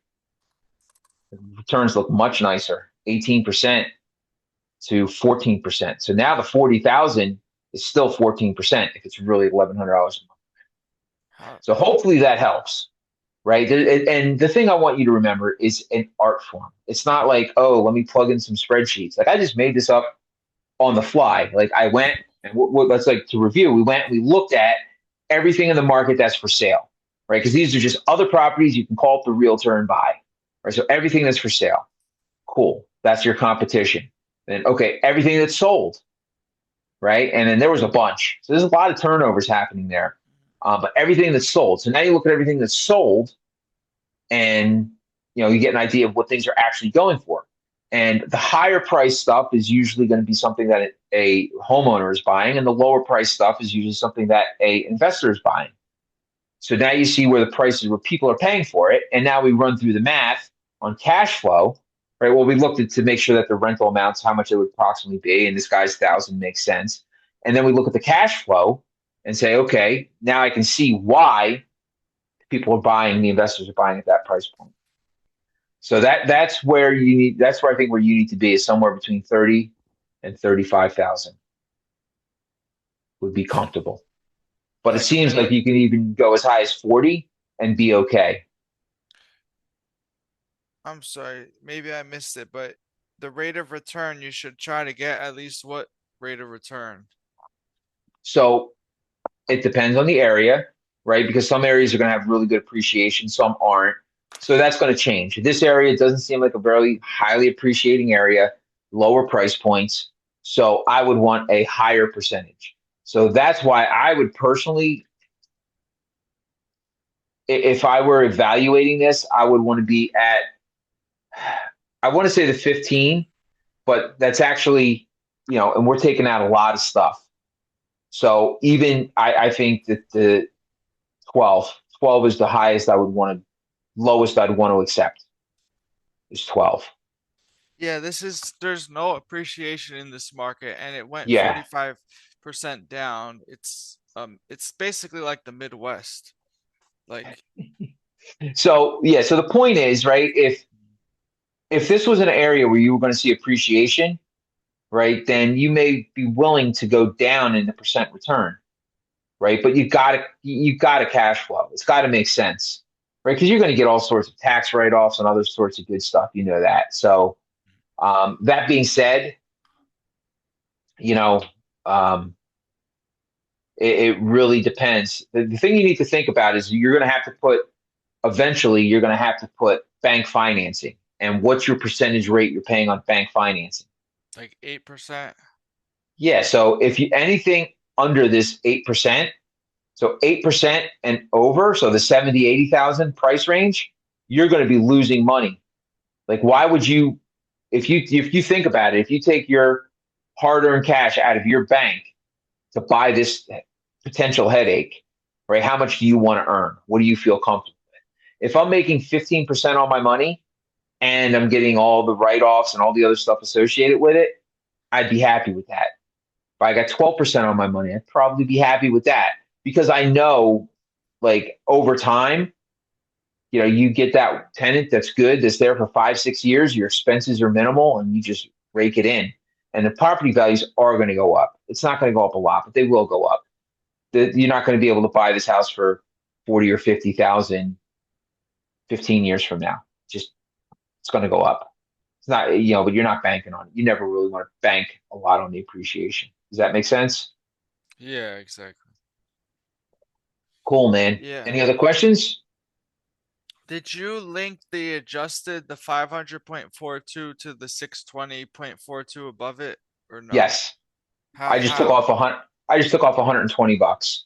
returns look much nicer, 18% to 14%. So now the 40,000 is still 14% if it's really $1,100 a month. How, So hopefully that helps, right? And the thing I want you to remember is an art form. It's not like, oh, let me plug in some spreadsheets. Like I just made this up on the fly. Like I went and let's like to review. We went, we looked at everything in the market that's for sale, right? Because these are just other properties you can call up the realtor and buy, right? So everything that's for sale, cool. That's your competition. Then okay, everything that's sold, right? And then there was a bunch. So there's a lot of turnovers happening there. But everything that's sold. So now you look at everything that's sold, and you get an idea of what things are actually going for. And the higher price stuff is usually going to be something that a homeowner is buying, and the lower price stuff is usually something that a investor is buying. So now you see where the prices where people are paying for it, and now we run through the math on cash flow, right? Well, we looked at to make sure that the rental amounts, how much it would approximately be, and this guy's 1,000 makes sense. And then we look at the cash flow and say, okay, now I can see why people are buying, the investors are buying at that price point. So that's where you need. That's where I think where you need to be is somewhere between 30 and 35,000 would be comfortable. But it like a seems like minute. you can even go as high as 40 and be okay. I'm sorry, maybe I missed it, but the rate of return you should try to get at least what rate of return? So it depends on the area, right? Because some areas are going to have really good appreciation, some aren't. So that's going to change. This area doesn't seem like a very highly appreciating area, lower price points. So I would want a higher percentage. So that's why I would personally, if I were evaluating this, I would want to be at, I want to say the 15, but that's actually, and we're taking out a lot of stuff. So even I think that the 12 is the highest I would want to, lowest I'd want to accept is 12. Yeah, there's no appreciation in this market and it went Yeah. 45% down. It's basically like the Midwest. Like So yeah, so the point is, right, if this was an area where you were going to see appreciation, right, then you may be willing to go down in the percent return, right? But you got to cash flow. It's got to make sense, right? Because you're going to get all sorts of tax write-offs and other sorts of good stuff. You know that. So that being said, you know, um, it really depends. The thing you need to think about is you're going to have to put eventually you're going to have to put bank financing. And what's your percentage rate you're paying on bank financing? Like 8%. Yeah, so if you anything under this 8%, so 8% and over, so the 70, 80,000 price range, you're going to be losing money. Like why would you if you think about it, if you take your hard-earned cash out of your bank to buy this potential headache, right? How much do you want to earn? What do you feel comfortable? If I'm making 15% on my money and I'm getting all the write-offs and all the other stuff associated with it, I'd be happy with that. If I got 12% on my money, I'd probably be happy with that because I know like over time, you get that tenant that's good, that's there for 5, 6 years, your expenses are minimal and you just rake it in. And the property values are going to go up. It's not going to go up a lot, but they will go up. You're not going to be able to buy this house for 40 or 50,000 15 years from now. Just it's going to go up. It's not, but you're not banking on it. You never really want to bank a lot on the appreciation. Does that make sense? Yeah, exactly. Cool, man. Yeah. Any other questions? Did you link the 500.42 to the 620.42 above it or no? Yes. I just took How? off a hundred. I just took off $120.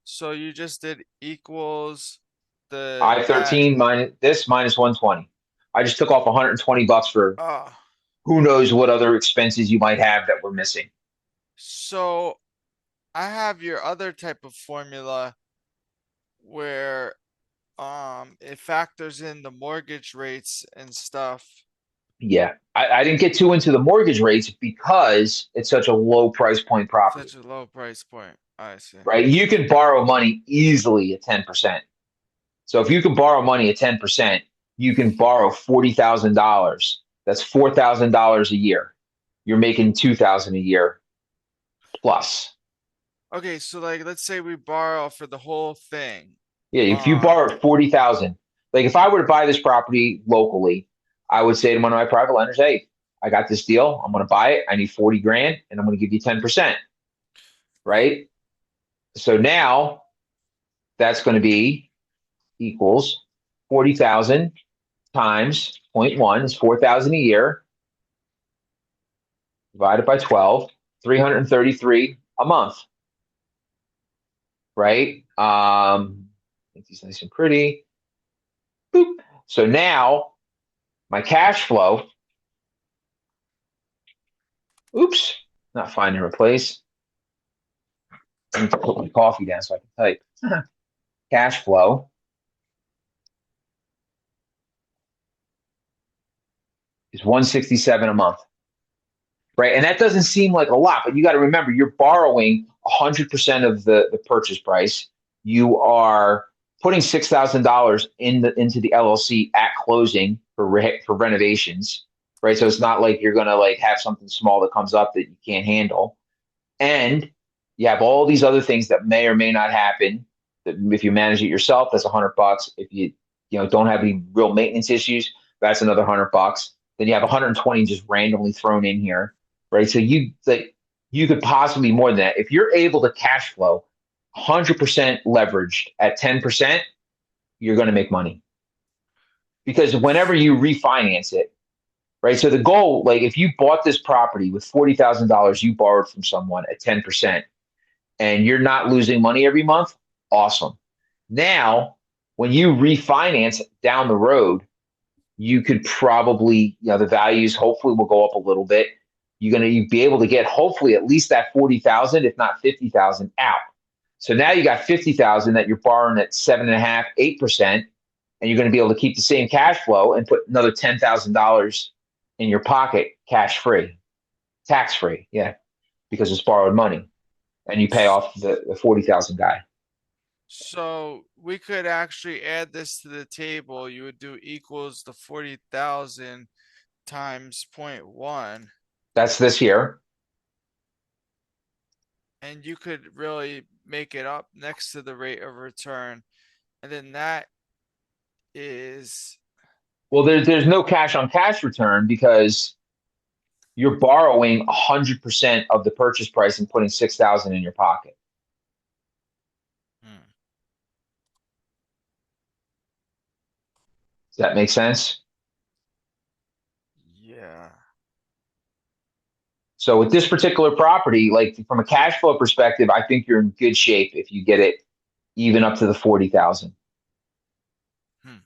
So you just did equals the I that 13 minus this minus 120. I just took off $120 for uh who knows what other expenses you might have that we're missing. so I have your other type of formula where it factors in the mortgage rates and stuff. Yeah. I didn't get too into the mortgage rates because it's such a low price point property, Such a low price point. I see. right? You can borrow money easily at 10%. So if you can borrow money at 10%, you can borrow $40,000. That's $4,000 a year. You're making 2,000 a year plus. Okay, so like let's say we borrow for the whole thing. Yeah, if you Um borrow 40,000, like if I were to buy this property locally, I would say to one of my private lenders, "Hey, I got this deal. I'm going to buy it. I need 40 grand and I'm going to give you 10%." Right? So now that's going to be equals 40,000 times zero point 0.1 is 4,000 a year divided by 12, 333 a month, right? Make these nice and pretty. Boop. So now my cash flow, oops, not find and replace. I need to put my coffee down so I can type. Cash flow is 167 a month, right? And that doesn't seem like a lot, but you got to remember you're borrowing 100% of the purchase price. You are putting $6,000 into the LLC at closing for renovations, right? So it's not like you're gonna like have something small that comes up that you can't handle, and you have all these other things that may or may not happen. If you manage it yourself, that's $100. If you don't have any real maintenance issues, that's another $100. Then you have 120 just randomly thrown in here, right? So you could possibly more than that if you're able to cash flow 100% leveraged at 10%, you're going to make money because whenever you refinance it, right? So the goal, like if you bought this property with $40,000 you borrowed from someone at 10%, and you're not losing money every month, awesome. Now, when you refinance down the road, you could probably, the values hopefully will go up a little bit. You're going to be able to get hopefully at least that 40,000, if not 50,000 out. So now you got 50,000 that you're borrowing at 7.5%, 8%, and you're going to be able to keep the same cash flow and put another $10,000 in your pocket, cash free, tax free. Yeah, because it's borrowed money and you pay off the 40,000 guy. So we could actually add this to the table. You would do equals the 40,000 times point 0.1, That's this year. and you could really make it up next to the rate of return. And then that is Well, there's no cash on cash return because you're borrowing 100% of the purchase price and putting 6,000 in your pocket. Hmm. Does that make sense? Yeah. So with this particular property, like from a cash flow perspective, I think you're in good shape if you get it even up to the 40,000, Hmm.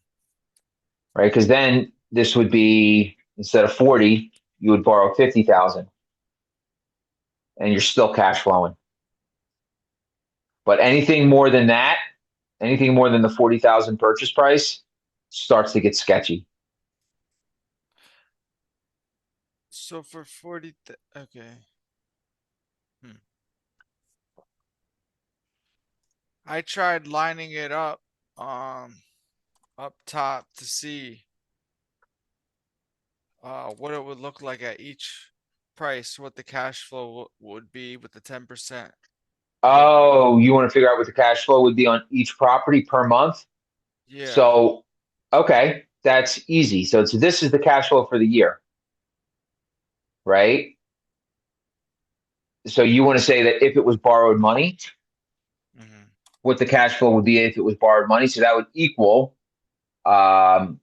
right? Because then this would be instead of 40, you would borrow 50,000 and you're still cash flowing. But anything more than that, anything more than the 40,000 purchase price starts to get sketchy. So for 40, okay. Hmm. I tried lining it um, up top to see what it would look like at each price, what the cash flow would be with the 10% rate. Oh, you want to figure out what the cash flow would be on each property per month? Yeah. So, okay, that's easy. So this is the cash flow for the year, right? So you want to say that if it was borrowed money, Hmm. what the cash flow would be if it was borrowed money. So that would equal um,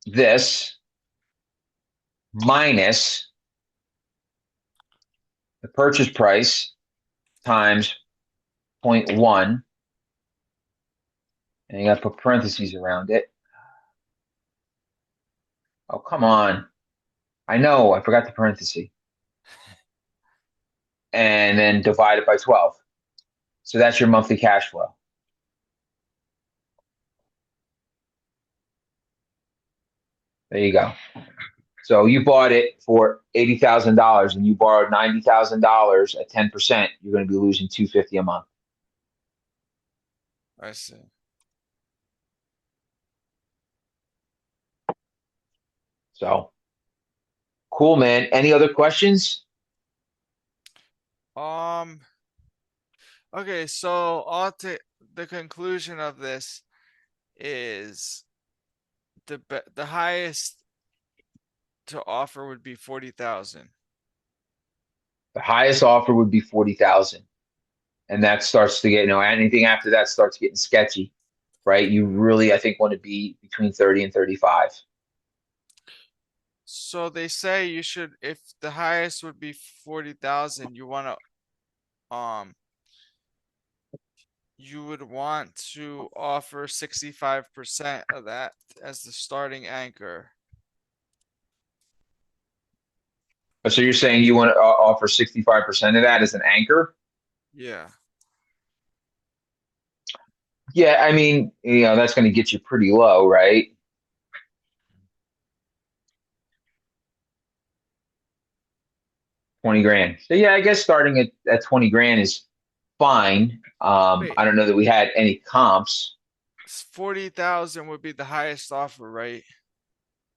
this minus the purchase price times zero point 0.1, and you got to put parentheses around it. Oh, come on. I know, I forgot the parenthesis. And then divide it by 12. So that's your monthly cash flow. There you go. So you bought it for $80,000 and you borrowed $90,000 at 10%, you're going to be losing 250 a month. I see. So cool, man. Any other questions? Um, okay, so all to the conclusion of this is the highest to offer would be 40,000. The highest offer would be 40,000. And that starts to get, anything after that starts getting sketchy, right? You really, I think, want to be between 30 and 35. So they say you should, if the highest would be 40,000, you would want to offer 65% of that as the starting anchor. So you're saying you want to offer 65% of that as an anchor? Yeah. Yeah, I mean, that's going to get you pretty low, right? 20 grand. So yeah, I guess starting at 20 grand is fine. Wait, I don't know that we had any comps. 40,000 would be the highest offer, right?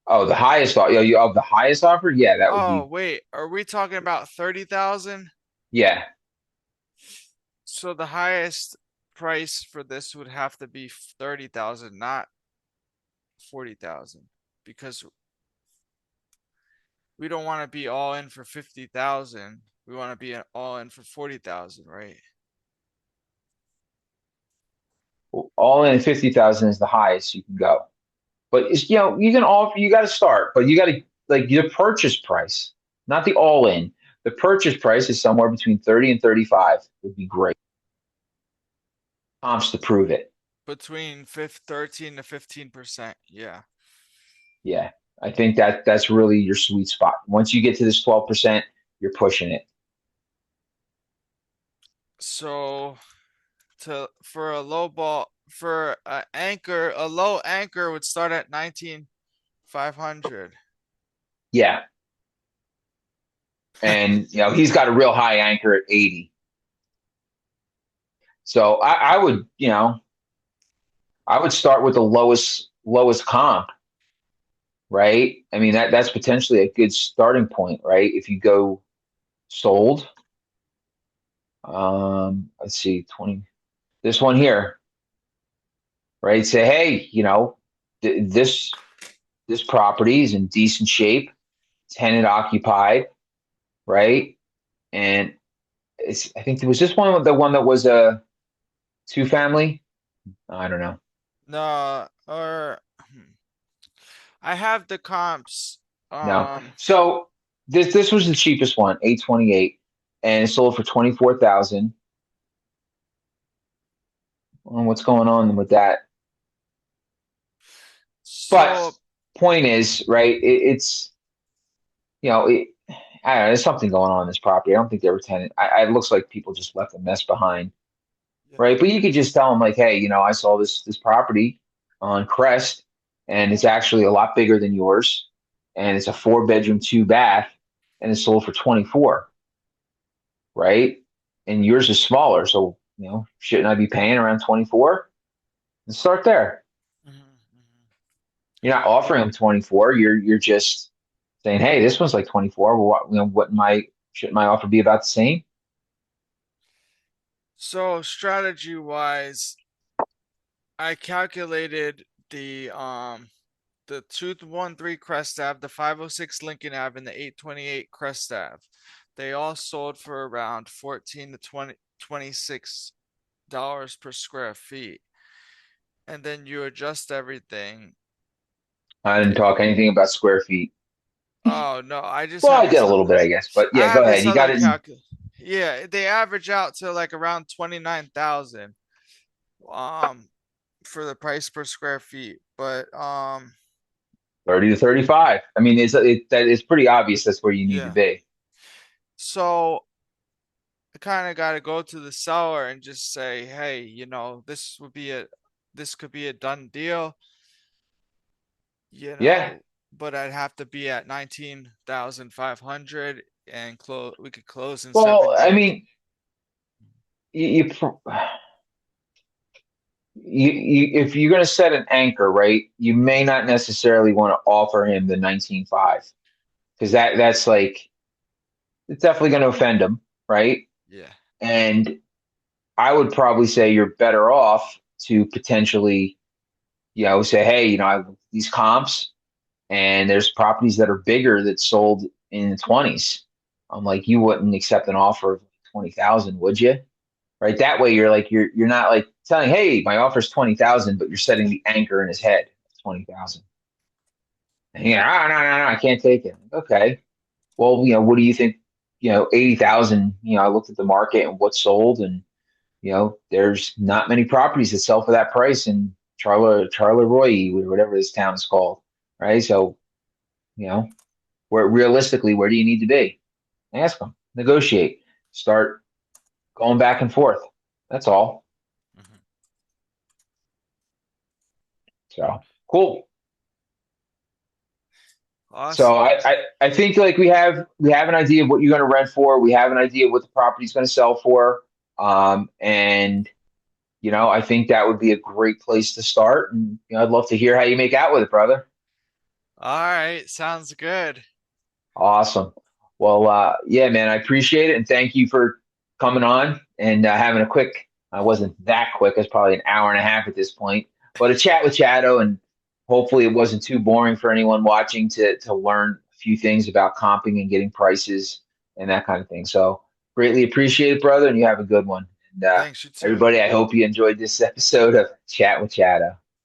Oh, the highest offer, you of the highest offer? Yeah, that would Oh, be, wait, are we talking about 30,000? yeah. So the highest price for this would have to be 30,000, not 40,000, because we don't want to be all in for 50,000. We want to be all in for 40,000, right? All in 50,000 is the highest you can go. But you can offer, you got to start, but you got to like your purchase price, not the all in. The purchase price is somewhere between 30 and 35 would be great. Comps to prove it. Between 13 to 15%. Yeah. Yeah. I think that's really your sweet spot. Once you get to this 12%, you're pushing it. So to for a low ball for a low anchor would start at 19,500. Yeah. And he's got a real high anchor at 80. So I would start with the lowest comp, right? I mean that's potentially a good starting point, right? If you go sold, let's see, 20, this one here, right? Say, hey, this property is in decent shape. tenant occupied, right? And I think there was this one, the one that was a two family. I don't know. No, or I have the comps. No. Um, So this was the cheapest one, 828, and it sold for 24,000. What's going on with that? But so point is, right? It's you know, I don't know. There's something going on in this property. I don't think they were tenant. It looks like people just left a mess behind, yeah. right? But you could just tell them like, hey, I saw this property on Crest, and it's actually a lot bigger than yours, and it's a four-bedroom, two bath, and it's sold for 24, right? And yours is smaller, so shouldn't I be paying around 24? And start there. Mhm, mhm. You're not offering them 24. You're just saying, hey, this one's like 24. Well, what my shouldn't my offer be about the same? So strategy wise, I calculated the 213 Crest Ave, the 506 Lincoln Ave, and the 828 Crest Ave. They all sold for around 14 to 20 $26 per square feet. And then you adjust everything. I didn't It, talk anything about square feet. oh no, I just Well, have I did this a little other bit, I guess. But I yeah, go have ahead. this You got other it in calc. Yeah, they average out to like around 29,000 um for the price per square feet. But 30 to 35. I mean, that it's pretty obvious that's where you need to yeah. be. So I kind of got to go to the seller and just say, "Hey, this could be a done deal, you Yeah. know, but I'd have to be at 19,500 and we could close in Well, seven I days." mean, you, if you're going to set an anchor, right, you may Mhm. not necessarily want to offer him the 19.5 because that's like it's definitely going to offend him, right? Yeah. And I would probably say you're better off to potentially, say, hey, I have these comps and there's properties that are bigger that sold in the 20s. I'm like, you wouldn't accept an offer of 20,000, would you? Right. That way you're like you're not like telling, hey, my offer's 20,000, but you're setting the anchor in his head, 20,000. And yeah, oh, no, no, no, I can't take it. Okay. Well, what do you think? 80,000, I looked at the market and what sold, and there's not many properties that sell for that price in Charleroi, or whatever this town is called. Right. So, you know, where realistically, where do you need to be? Ask them, negotiate, start going back and forth. That's all. Mhm. So cool. So Awesome. I think like we have an idea of what you're going to rent for. We have an idea of what the property's going to sell for. And I think that would be a great place to start. And I'd love to hear how you make out with it, brother. All right, sounds good. Awesome. Well, yeah, man, I appreciate it, and thank you for coming on and having a quick. I wasn't that quick. It's probably an hour and a half at this point, but a chat with Chatto, and hopefully it wasn't too boring for anyone watching to learn a few things about comping and getting prices and that kind of thing. So greatly appreciate it, brother, and you have a good one. And Thanks, you too. everybody, I hope you enjoyed this episode of Chat with Chatto.